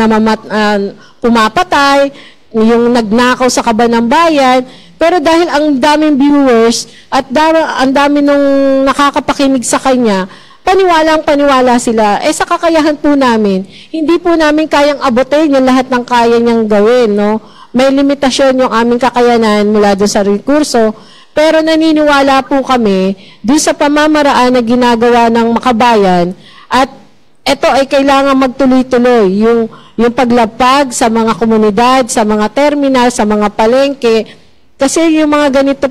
Speaker 12: pumapatay, yung nagnakaw sa kaban ng bayan. Pero dahil ang daming viewers at ang dami nung nakakapakinig sa kanya, paniwala sila. Sa kakayahan po namin, hindi po namin kayang abutin yung lahat ng kaya niyang gawin. May limitasyon yung aming kakayanan mula doon sa rekurso. Pero naniniwala po kami dun sa pamamaraan na ginagawa ng Makabayan at ito ay kailangan magtuloy-tuloy. Yung paglapag sa mga komunidad, sa mga terminal, sa mga palengke. Kasi yung mga ganito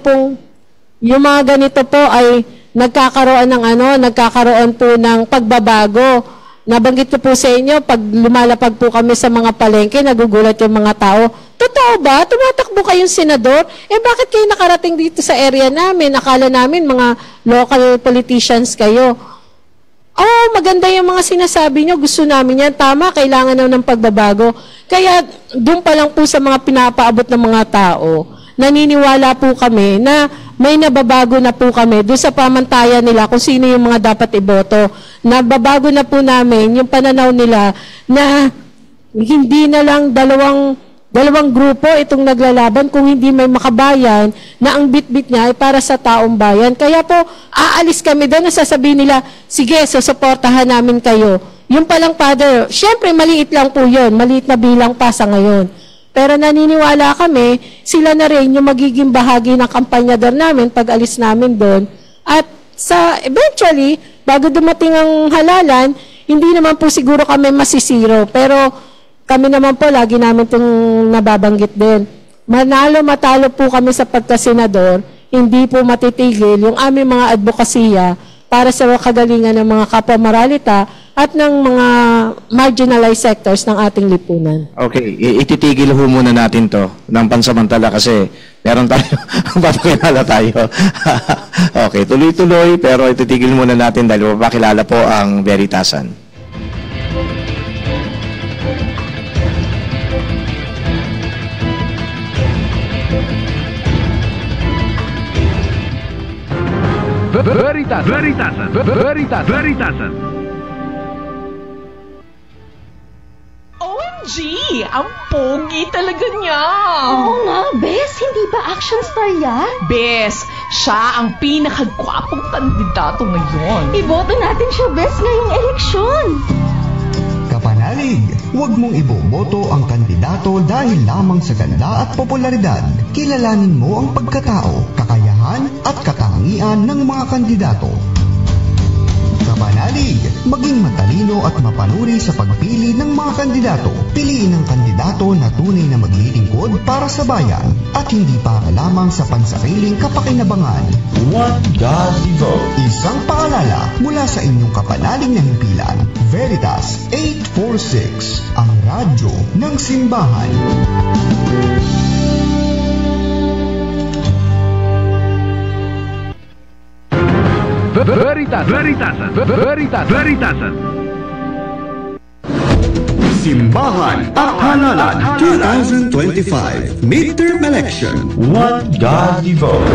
Speaker 12: po ay nagkakaroon po ng pagbabago. Nabanggit ko po sa inyo, pag lumalapag po kami sa mga palengke, nagugulat yung mga tao. Totoo ba? Tumatakbo kayong senador? Bakit kayo nakarating dito sa area namin? Akala namin mga local politicians kayo. Maganda yung mga sinasabi nyo. Gusto namin yan. Tama, kailangan na ng pagbabago. Kaya doon pa lang po sa mga pinapaabot ng mga tao, naniniwala po kami na may nababago na po kami doon sa pamantayan nila kung sino yung mga dapat iboto. Nababago na po namin yung pananaw nila na hindi na lang dalawang grupo itong naglalaban kung hindi may Makabayan na ang bitbit niya ay para sa taong bayan. Kaya po, aalis kami doon na sasabihin nila, sige, susuportahan namin kayo. Yung palang Father, syempre maliit lang po yun, maliit na bilang pa sa ngayon. Pero naniniwala kami, sila na rin yung magiging bahagi ng kampanyador namin pag alis namin doon. At eventually, bago dumating ang halalan, hindi naman po siguro kami masisiro. Pero kami naman po, lagi namin itong nababanggit din. Matalo po kami sa pagkasenador, hindi po matitigil yung aming mga advokasya para sa kagalingan ng mga kapwa moralita at ng mga marginalized sectors ng ating lipunan.
Speaker 10: Okay, ititigil ho muna natin to ng pansamantala kasi meron tayo, papakilala tayo. Okay, tuloy-tuloy pero ititigil muna natin dahil papakilala po ang Veritasan.
Speaker 5: Veritasan.
Speaker 13: OMG! Ang pogi talaga niya!
Speaker 3: Oo nga, Bes. Hindi ba action star yan?
Speaker 13: Bes, siya ang pinakagwapong kandidato ngayon.
Speaker 3: Iboto natin siya, Bes, ngayong eleksyon.
Speaker 1: Kapanalig, huwag mong iboboto ang kandidato dahil lamang sa ganda at popularidad. Kilalanin mo ang pagkatao, kakayahan at katangian ng mga kandidato. Kapanalig, maging matalino at mapanuri sa pagpili ng mga kandidato. Piliin ang kandidato na tunay na maglilingkod para sa bayan at hindi para lamang sa pansariling kapakinabangan.
Speaker 2: What God Vote.
Speaker 1: Isang paalala mula sa inyong kapanalig na himpilan, Veritas 846, ang radyo ng simbahan.
Speaker 5: Veritasan.
Speaker 1: Simbahan at Halalan 2025 Midterm Election.
Speaker 2: What God Vote.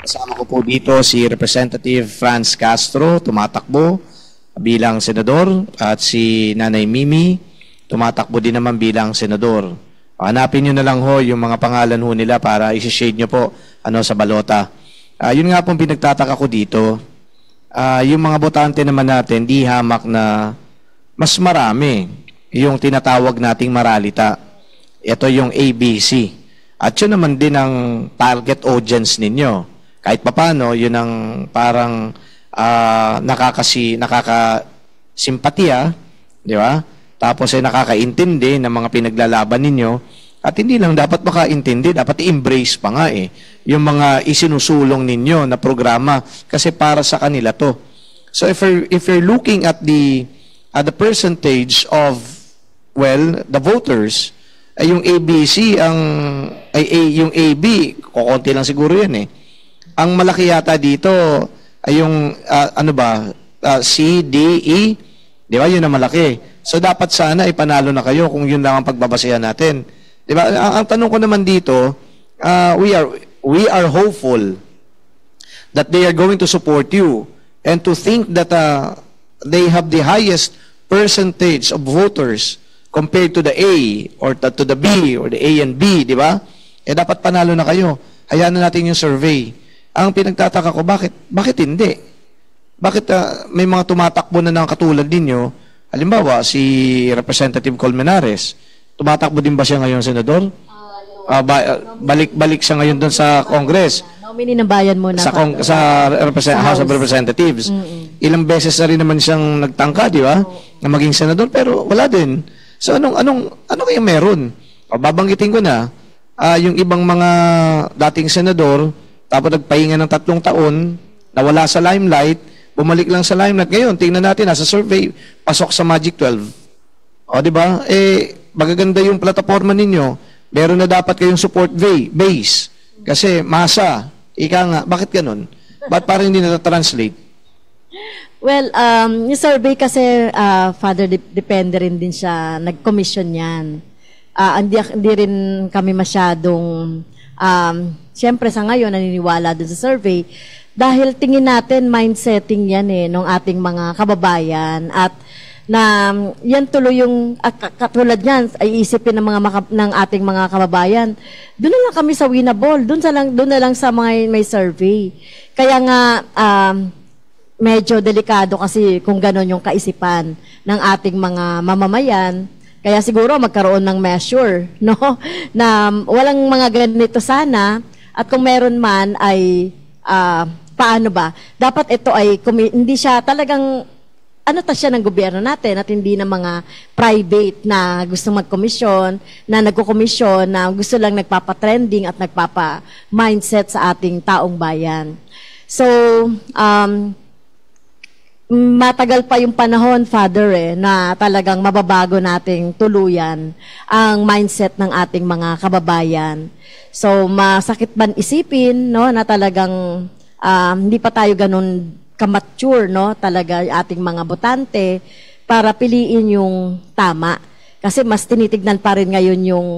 Speaker 10: Kasama ko po dito si Representative Franz Castro, tumatakbo bilang senador, at si Nanay Mimi, tumatakbo din naman bilang senador. Hanapin nyo na lang ho yung mga pangalan ho nila para isi-shade nyo po sa balota. Yun nga pong pinagtataka ko dito, yung mga botante naman natin, di hamak na mas marami yung tinatawag nating maralita. Ito yung ABC. At yun naman din ang target audience ninyo. Kahit papano, yun ang parang nakakasimpatiya, di ba? Tapos ay nakakaintindi ng mga pinaglalaban ninyo. At hindi lang dapat makaintindi, dapat i-embrace pa nga yung mga isinusulong ninyo na programa kasi para sa kanila to. So if you're looking at the percentage of, well, the voters, ay yung ABC, yung AB, kukunti lang siguro yan Ang malaki yata dito ay yung, C, D, E, di ba? Yun ang malaki. So dapat sana ipanalo na kayo kung yun lang ang pagbabasehan natin. Diba? Ang tanong ko naman dito, we are hopeful that they are going to support you and to think that they have the highest percentage of voters compared to the A or to the B or the A and B, di ba? Dapat panalo na kayo. Hayaan na natin yung survey. Ang pinagtataka ko, bakit hindi? Bakit may mga tumatakbo na ng katulad ninyo Halimbawa, si Representative Colmenares, tumatakbo din ba siya ngayon, Senador? Balik siya ngayon doon sa Congress.
Speaker 11: Nominee ng bayan muna.
Speaker 10: Sa House of Representatives. Ilang beses na rin naman siyang nagtangka, di ba? Na maging senador, pero wala din. So, ano kayang meron? Babanggitin ko na, yung ibang mga dating senador, tapos nagpahinga ng 3 taon, nawala sa limelight, bumalik lang sa limelight. Ngayon, tingnan natin, nasa survey, pasok sa Magic 12. O, di ba? Magaganda yung plataforma ninyo. Meron na dapat kayong support base. Kasi, masa. Ika nga, bakit ganun? Ba't parang hindi na-translate?
Speaker 11: Well, yung survey kasi, Father, depende rin din siya. Nag-commission yan. Hindi rin kami masyadong, siyempre sa ngayon, naniniwala dun sa survey. Dahil tingin natin, mindsetting yan ng ating mga kababayan. At na yan tuloy yung katulad niyan ay isipin ng ating mga kababayan. Doon na lang kami sa winnable, doon na lang sa mga may survey. Kaya nga medyo delikado kasi kung gano'n yung kaisipan ng ating mga mamamayan. Kaya siguro magkaroon ng measure, no? Na walang mga ganito sana, at kung meron man ay paano ba? Dapat ito ay hindi siya talagang siya ng gobyerno natin at hindi na mga private na gusto magkomisyon, na nagko-komisyon, na gusto lang nagpapa-trending at nagpapa-mindset sa ating taong bayan. So, matagal pa yung panahon, Father, na talagang mababago nating tuluyan ang mindset ng ating mga kababayan. So, masakit man isipin, no, na talagang hindi pa tayo ganun kamature, no, talaga ating mga botante para piliin yung tama. Kasi mas tinitignan pa rin ngayon yung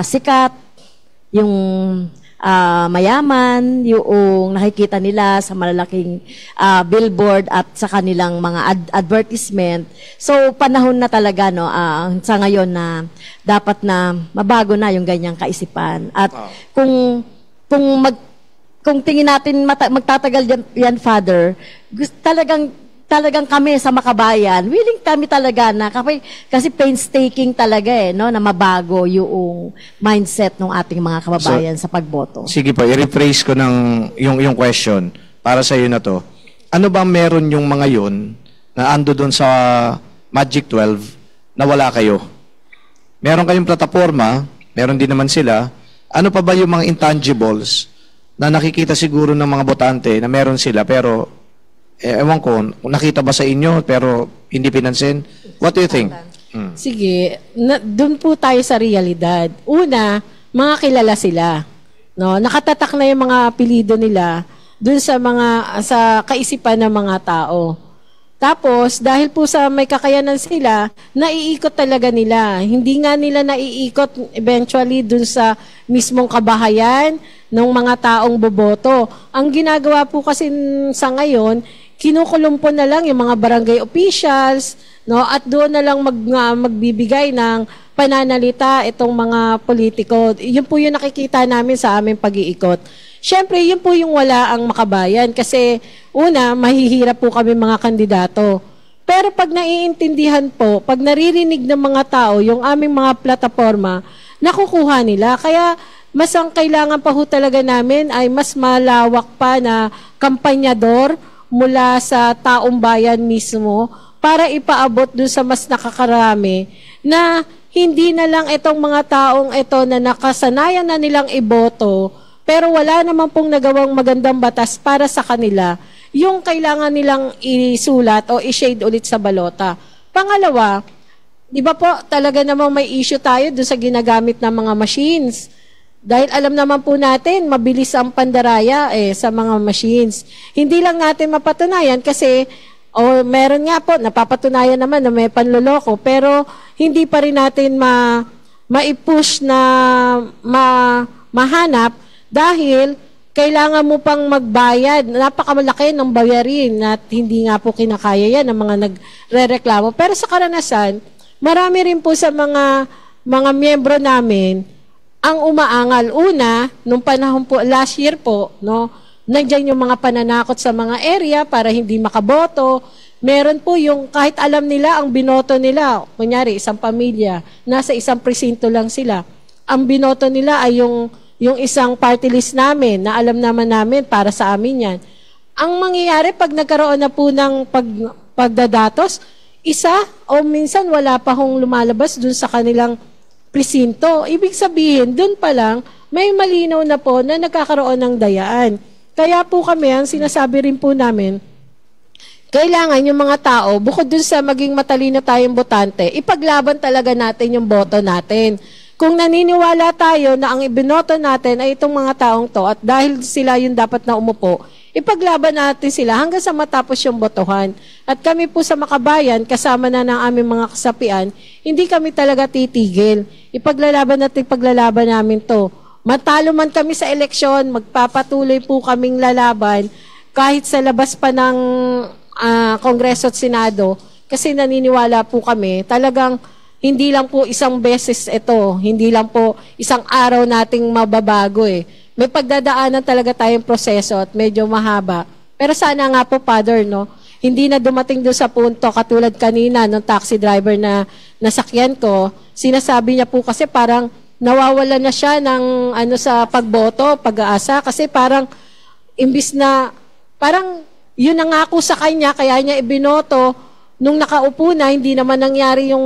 Speaker 11: sikat, yung mayaman, yung nakikita nila sa malalaking billboard at sa kanilang mga advertisement. So, panahon na talaga, no, sa ngayon na dapat na mabago na yung ganyang kaisipan. At kung tingin natin magtatagal yan, Father, talagang kami sa makabayan, willing kami talaga na, kasi painstaking talaga no, na mabago yung mindset ng ating mga kababayan sa pagboto.
Speaker 10: Sige po, i-rephrase ko yung question para sa iyo na to. Ano ba meron yung mga yun na ando doon sa Magic 12 na wala kayo? Meron kayong plataforma, meron din naman sila. Ano pa ba yung mga intangibles na nakikita siguro ng mga botante na meron sila pero ewan ko, nakita ba sa inyo pero hindi pinansin? What do you think?
Speaker 12: Sige, doon po tayo sa realidad. Una, mga kilala sila. No? Nakatatak na yung mga apelido nila doon sa kaisipan ng mga tao. Tapos, dahil po sa may kakayanan sila, naiikot talaga nila. Hindi nga nila naiikot eventually dun sa mismong kabahayan ng mga taong boboto. Ang ginagawa po kasi sa ngayon, kinukulong po na lang yung mga barangay officials, no? At doon na lang magbibigay ng pananalita itong mga politiko. Yun po yung nakikita namin sa aming pag-iikot. Siyempre, yun po yung wala ang makabayan kasi una, mahihirap po kami mga kandidato. Pero pag naiintindihan po, pag naririnig ng mga tao yung aming mga plataforma, nakukuha nila. Kaya mas ang kailangan pa ho talaga namin ay mas malawak pa na kampanyador mula sa taong bayan mismo para ipaabot dun sa mas nakakarami na hindi na lang itong mga taong ito na nakasanayan na nilang iboto pero wala naman pong nagawang magandang batas para sa kanila, yung kailangan nilang isulat o i-shade ulit sa balota. Pangalawa, di ba po talaga namang may issue tayo doon sa ginagamit ng mga machines. Dahil alam naman po natin, mabilis ang pandaraya sa mga machines. Hindi lang natin mapatunayan kasi meron nga po, napapatunayan naman na may panloloko, pero hindi pa rin natin ma-push na mahanap dahil kailangan mo pang magbayad. Napakamalaki ng bayarin at hindi nga po kinakaya yan ng mga nagre-reklamo. Pero sa karanasan, marami rin po sa mga miyembro namin ang umaangal. Una, nung panahon po, last year po, no, nandiyan yung mga pananakot sa mga area para hindi makaboto. Meron po yung kahit alam nila ang binoto nila, kunyari isang pamilya, nasa isang presinto lang sila. Ang binoto nila ay yung isang party list namin na alam naman namin para sa amin yan. Ang mangyayari pag nagkaroon na po ng pagdadatos, isa o minsan wala pa hong lumalabas dun sa kanilang presinto. Ibig sabihin, dun pa lang, may malinaw na po na nagkakaroon ng dayaan. Kaya po kami, ang sinasabi rin po namin, kailangan yung mga tao, bukod dun sa maging matalino tayong botante, ipaglaban talaga natin yung boto natin. Kung naniniwala tayo na ang ibinoto natin ay itong mga taong to at dahil sila yung dapat na umupo, ipaglaban natin sila hanggang sa matapos yung botohan. At kami po sa Makabayan, kasama na ng aming mga kasapian, hindi kami talaga titigil. Ipaglalaban namin to. Matalo man kami sa eleksyon, magpapatuloy po kaming lalaban kahit sa labas pa ng Kongreso at Senado, kasi naniniwala po kami, talagang hindi lang po isang beses ito, hindi lang po isang araw nating mababago eh. May pagdadaanan talaga tayong proseso at medyo mahaba. Pero sana nga po, Father, no, hindi na dumating doon sa punto, katulad kanina ng taxi driver na nasakyan ko, sinasabi niya po kasi parang nawawala na siya ng sa pagboto, pag-aasa, kasi parang imbis na parang yun nangako sa kanya, kaya niya ibinoto, nung nakaupo na, hindi naman nangyari yung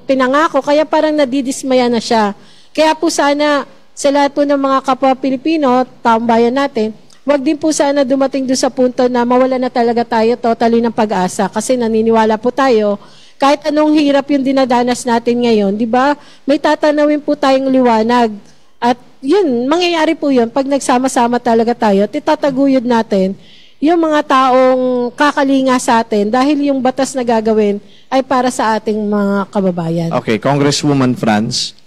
Speaker 12: pinangako, kaya parang nadidismaya na siya. Kaya po sana, sa lahat po ng mga kapwa Pilipino, taong bayan natin, wag din po sana dumating doon sa punto na mawala na talaga tayo totally ng pag-asa, kasi naniniwala po tayo, kahit anong hirap yung dinadanas natin ngayon, di ba? May tatanawin po tayong liwanag. At yun, mangyayari po yun, pag nagsama-sama talaga tayo, at itataguyod natin yung mga taong kakalinga sa atin dahil yung batas na gagawin ay para sa ating mga kababayan.
Speaker 10: Okay, Congresswoman Franz,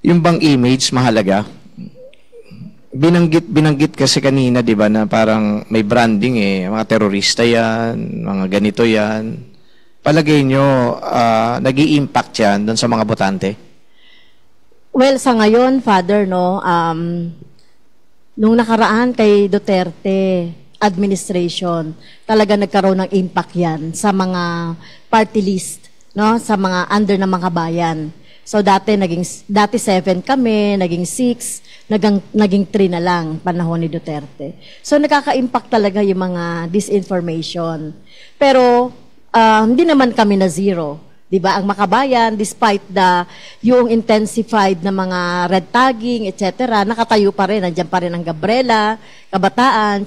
Speaker 10: yung bang image mahalaga? Binanggit kasi kanina, di ba, na parang may branding mga terorista yan, mga ganito yan. Palagay nyo, nag-i-impact yan doon sa mga botante?
Speaker 11: Well, sa ngayon, Father, no, nung nakaraan kay Duterte administration, talaga nagkaroon ng impact yan sa mga party list, no, sa mga under ng mga bayan. So dati 7 kami, naging 6, naging 3 na lang panahon ni Duterte. So nakaka-impact talaga yung mga disinformation. Pero hindi naman kami na zero. Diba, ang Makabayan, despite yung intensified na mga red tagging, etc., nakatayo pa rin, nandiyan pa rin ang Gabriela, Kabataan,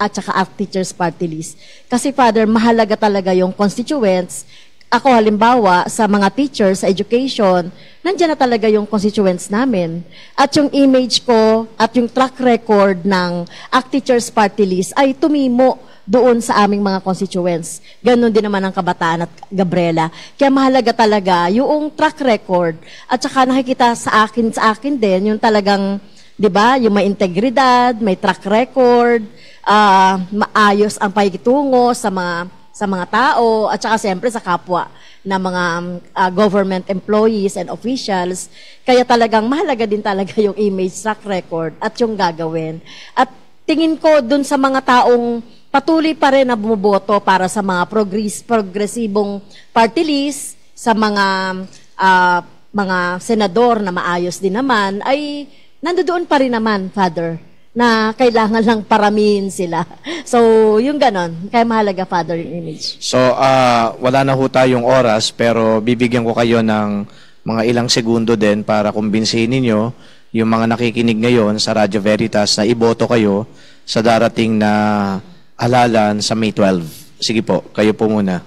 Speaker 11: at saka ACT Teachers Party List. Kasi, Father, mahalaga talaga yung constituents. Ako, halimbawa, sa mga teachers, sa education, nandiyan na talaga yung constituents namin. At yung image ko, at yung track record ng ACT Teachers Party List ay tumimo doon sa aming mga constituents. Ganon din naman ang Kabataan at Gabriela. Kaya mahalaga talaga yung track record at saka nakikita sa akin din yung talagang, 'di ba, yung may integridad, may track record, maayos ang pakikitungo sa mga tao at saka siyempre sa kapwa na mga government employees and officials. Kaya talagang mahalaga din talaga yung image, track record at yung gagawin. At tingin ko dun sa mga taong patuloy pa rin na bumuboto para sa mga progresibong party list, sa mga senador na maayos din naman, ay nandoon pa rin naman, Father, na kailangan lang paramihin sila. So, yung ganon. Kaya mahalaga, Father, yung image.
Speaker 10: So, wala na ho tayong oras, pero bibigyan ko kayo ng mga ilang segundo din para kumbinsihin ninyo yung mga nakikinig ngayon sa Radyo Veritas na iboto kayo sa darating na halalan sa May 12. Sige po, kayo po muna.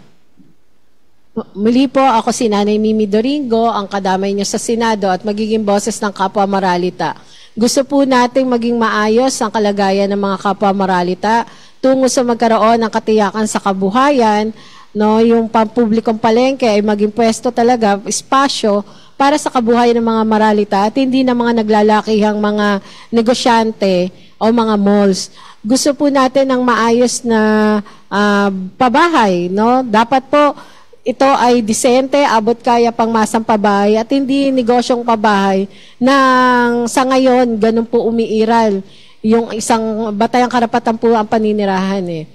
Speaker 12: Muli po, ako si Nanay Mimi Doringo, ang kadamay niyo sa Senado at magiging boses ng Kapwa Moralita. Gusto po nating maging maayos ang kalagayan ng mga Kapwa Moralita tungo sa magkaroon ng katiyakan sa kabuhayan, no, yung pampublikong palengke ay maging pwesto talaga, espasyo para sa kabuhayan ng mga Moralita at hindi na mga naglalakihang mga negosyante o mga malls. Gusto po natin ng maayos na pabahay, no? Dapat po ito ay disente, abot kaya pang masang pabahay at hindi negosyong pabahay na sa ngayon ganun po umiiral yung isang batayang karapatan po ang paninirahan .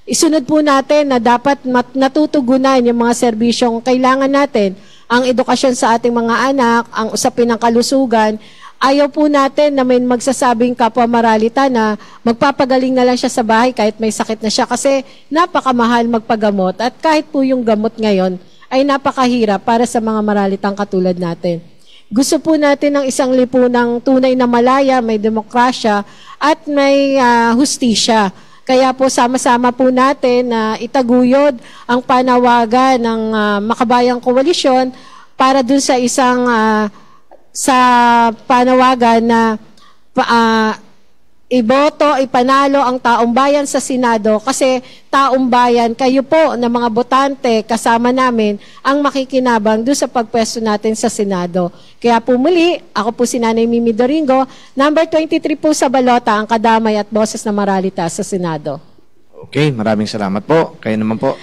Speaker 12: isunod po natin na dapat natutugunan yung mga serbisyong kailangan natin, ang edukasyon sa ating mga anak, ang usapin ng kalusugan. Ayaw po natin na may magsasabing kapwa maralita na magpapagaling na lang siya sa bahay kahit may sakit na siya kasi napakamahal magpagamot at kahit po yung gamot ngayon ay napakahirap para sa mga maralitang katulad natin. Gusto po natin ng isang lipunang tunay na malaya, may demokrasya at may hustisya. Kaya po sama-sama po natin na itaguyod ang panawagan ng Makabayang Koalisyon para dun sa isang sa panawagan na iboto, ipanalo ang taong bayan sa Senado kasi taong bayan, kayo po na mga botante kasama namin ang makikinabang doon sa pagpwesto natin sa Senado. Kaya po muli, ako po si Nanay Mimi Doringo, number 23 po sa balota, ang kadamay at boses na maralita sa Senado.
Speaker 10: Okay, maraming salamat po. Kayo naman po.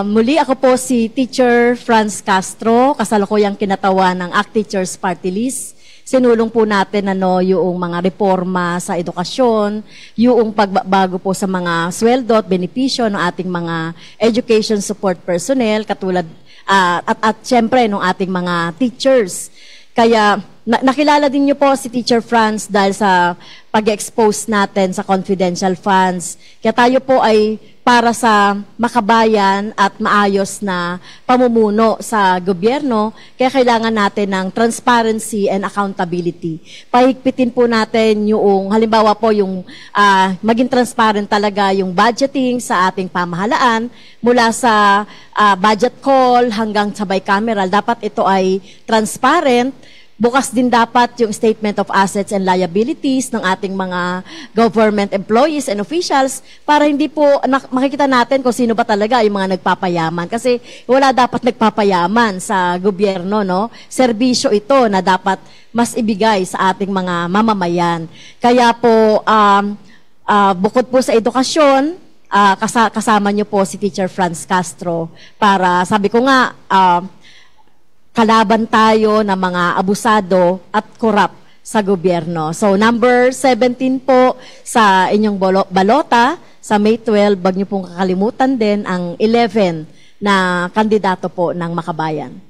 Speaker 11: Muli ako po si Teacher Franz Castro, kasalukuyang kinatawan ng ACT Teachers Party List. Sinulong po natin yung mga reforma sa edukasyon, yung pagbabago po sa mga sweldo at benepisyo ng ating mga education support personnel, katulad at syempre ng ating mga teachers. Kaya nakilala din niyo po si Teacher Franz dahil sa pag-expose natin sa confidential funds. Kaya tayo po ay para sa makabayan at maayos na pamumuno sa gobyerno, kaya kailangan natin ng transparency and accountability. Pahigpitin po natin yung, halimbawa po yung maging transparent talaga yung budgeting sa ating pamahalaan, mula sa budget call hanggang sa bicameral. Dapat ito ay transparent. Bukas din dapat yung statement of assets and liabilities ng ating mga government employees and officials para hindi po makikita natin kung sino ba talaga yung mga nagpapayaman. Kasi wala dapat nagpapayaman sa gobyerno, no? Serbisyo ito na dapat mas ibigay sa ating mga mamamayan. Kaya po, bukod po sa edukasyon, kasama niyo po si Teacher Franz Castro para, sabi ko nga, kalaban tayo ng mga abusado at korap sa gobyerno. So, number 17 po sa inyong balota, sa May 12, wag niyo pong kakalimutan din ang 11 na kandidato po ng Makabayan.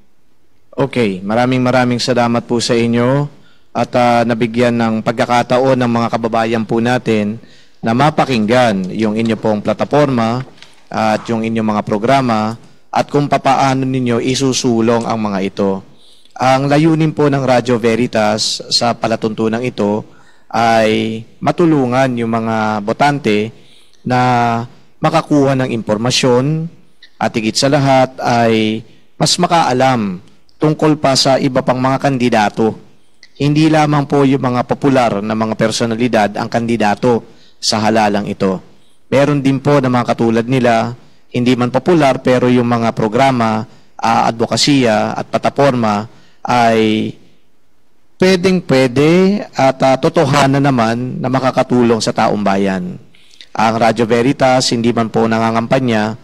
Speaker 10: Okay, maraming salamat po sa inyo at nabigyan ng pagkakataon ng mga kababayan po natin na mapakinggan yung inyo pong plataforma at yung inyong mga programa at kung papaano ninyo isusulong ang mga ito. Ang layunin po ng Radyo Veritas sa palatuntunang ito ay matulungan yung mga botante na makakuha ng impormasyon at higit sa lahat ay mas makaalam tungkol pa sa iba pang mga kandidato. Hindi lamang po yung mga popular na mga personalidad ang kandidato sa halalang ito. Meron din po na mga katulad nila, hindi man popular pero yung mga programa, advokasya at plataforma ay pwede at totohanan naman na makakatulong sa taong bayan. Ang Radyo Veritas hindi man po nangangampanya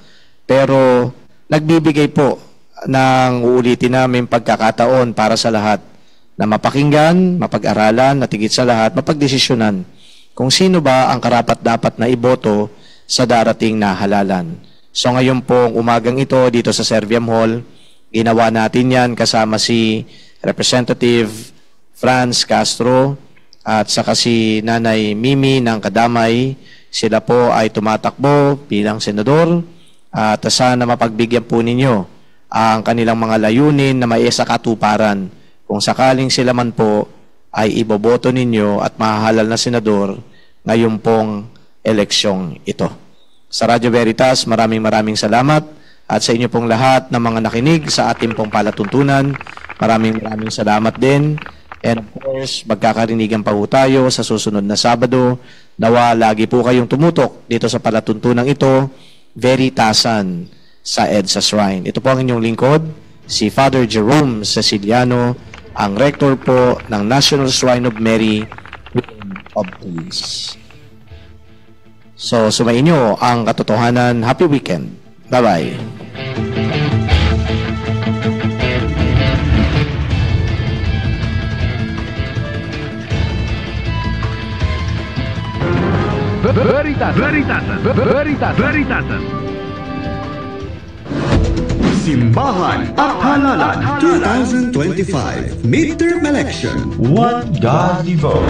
Speaker 10: pero nagbibigay po ng uulitin namin pagkakataon para sa lahat na mapakinggan, mapag-aralan at higit sa lahat mapagdesisyonan kung sino ba ang karapat-dapat na iboto sa darating na halalan. So ngayon pong umagang ito dito sa Serviam Hall, ginawa natin yan kasama si Representative Franz Castro at saka si Nanay Mimi ng Kadamay. Sila po ay tumatakbo bilang senador at sana mapagbigyan po ninyo ang kanilang mga layunin na maisakatuparan kung sakaling sila man po ay iboboto ninyo at mahahalal na senador ngayon pong eleksyong ito. Sa Radyo Veritas, maraming salamat at sa inyo pong lahat na mga nakinig sa ating pong palatuntunan, maraming salamat din. And of course, magkakarinigan pa po tayo sa susunod na Sabado. Nawa lagi po kayong tumutok dito sa palatuntunan ito, Veritasan sa EDSA Shrine. Ito po ang inyong lingkod, si Father Jerome Ceciliano, ang rector po ng National Shrine of Mary of Peace. So, sumayin nyo ang katotohanan. Happy weekend. Bye-bye.
Speaker 5: Veritasan.
Speaker 1: Simbahan at Halalan 2025 Midterm Election.
Speaker 2: One Godly Vote.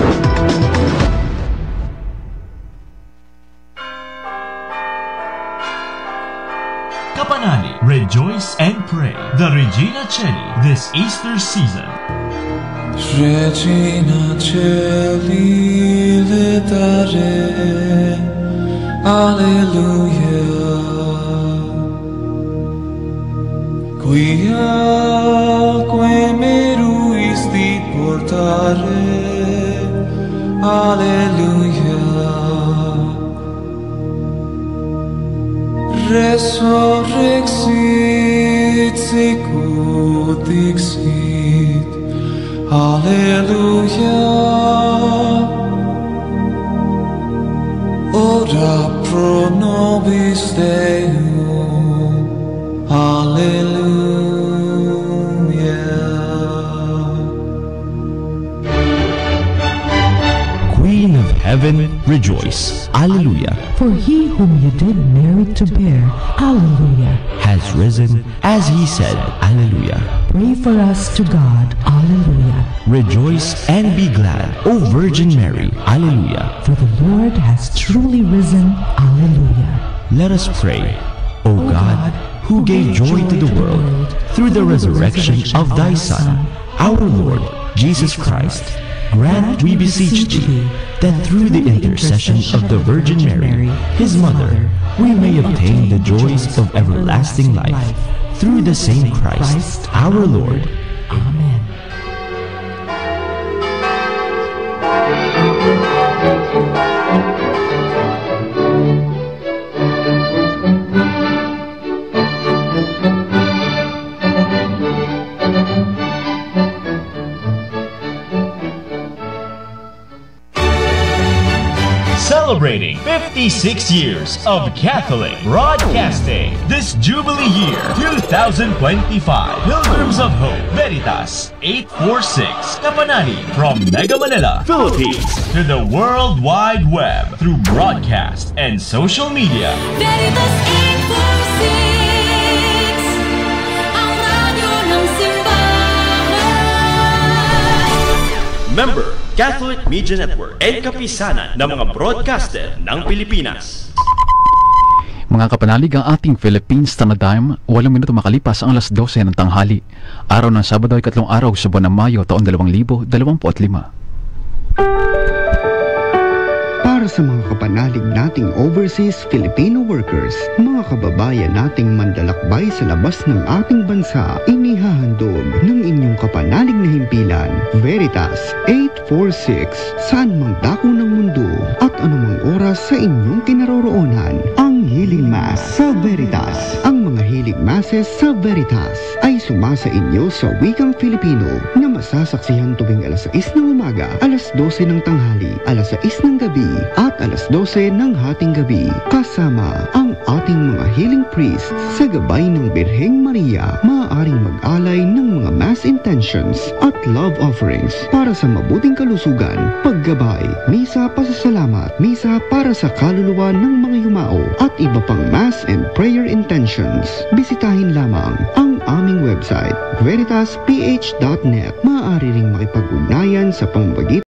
Speaker 2: Kapanali, rejoice and pray. The Regina Coeli this Easter season.
Speaker 8: Regina Coeli letare, Alleluia. Quia que meruis di portare, Alleluia. Resurrexit sicut dixit, Alleluia. Ora pro nobis Deum, Alleluia.
Speaker 2: Queen of Heaven, rejoice, Alleluia.
Speaker 14: For he whom you did merit to bear, Alleluia,
Speaker 2: Has risen, as he said, Alleluia.
Speaker 14: pray for us to God, Alleluia.
Speaker 2: Rejoice and be glad, O Virgin Mary, Alleluia.
Speaker 14: For the Lord has truly risen, Alleluia.
Speaker 2: Let us pray. O God, who gave joy to the world through the resurrection of thy Son, our Lord Jesus Christ, grant, we beseech thee, that through the intercession of the Virgin Mary, his mother, we may obtain the joys of everlasting life, through the same Christ, our Lord.
Speaker 14: Amen.
Speaker 2: Celebrating 56 years of Catholic Broadcasting this Jubilee year 2025. Pilgrims of Hope, Veritas 846, Kapanani from Mega Manila, Philippines to the World Wide Web through broadcast and social media.
Speaker 8: Veritas 846, ang radyo ng simbahan.
Speaker 2: Member, Catholic Media Network and kapisanan ng mga broadcaster ng Pilipinas.
Speaker 4: Mga kapanalig, ang ating Philippine Standard Time, 8 minuto makalipas ang alas 12 ng tanghali. Araw ng Sabado ay 3 araw sa buwan ng Mayo taon 2025.
Speaker 1: Para sa mga kapanalig nating overseas Filipino workers, mga kababayan nating mandalakbay sa labas ng ating bansa, inihahandog ng inyong kapanalig na himpilan, Veritas 846, saan mang dako ng mundo at anumang oras sa inyong kinaroroonan. Ang Healing Mass sa Veritas. Ang mga Healing Masses sa Veritas ay sumasa inyo sa wikang Filipino na masasaksihan tuwing alas 6 ng umaga, alas 12 ng tanghali, alas 6 ng gabi, at alas 12 ng hating gabi. Kasama ang ating mga healing priests sa gabay ng Birheng Maria, maaaring mag-alay ng mga mass intentions at love offerings para sa mabuting kalusugan, paggabay, misa pasasalamat, misa para sa kaluluwa ng mga yumao, at iba pang mass and prayer intentions. Bisitahin lamang ang aming website, veritasph.net. Maaari ring makipag-ugnayan sa pamamagitan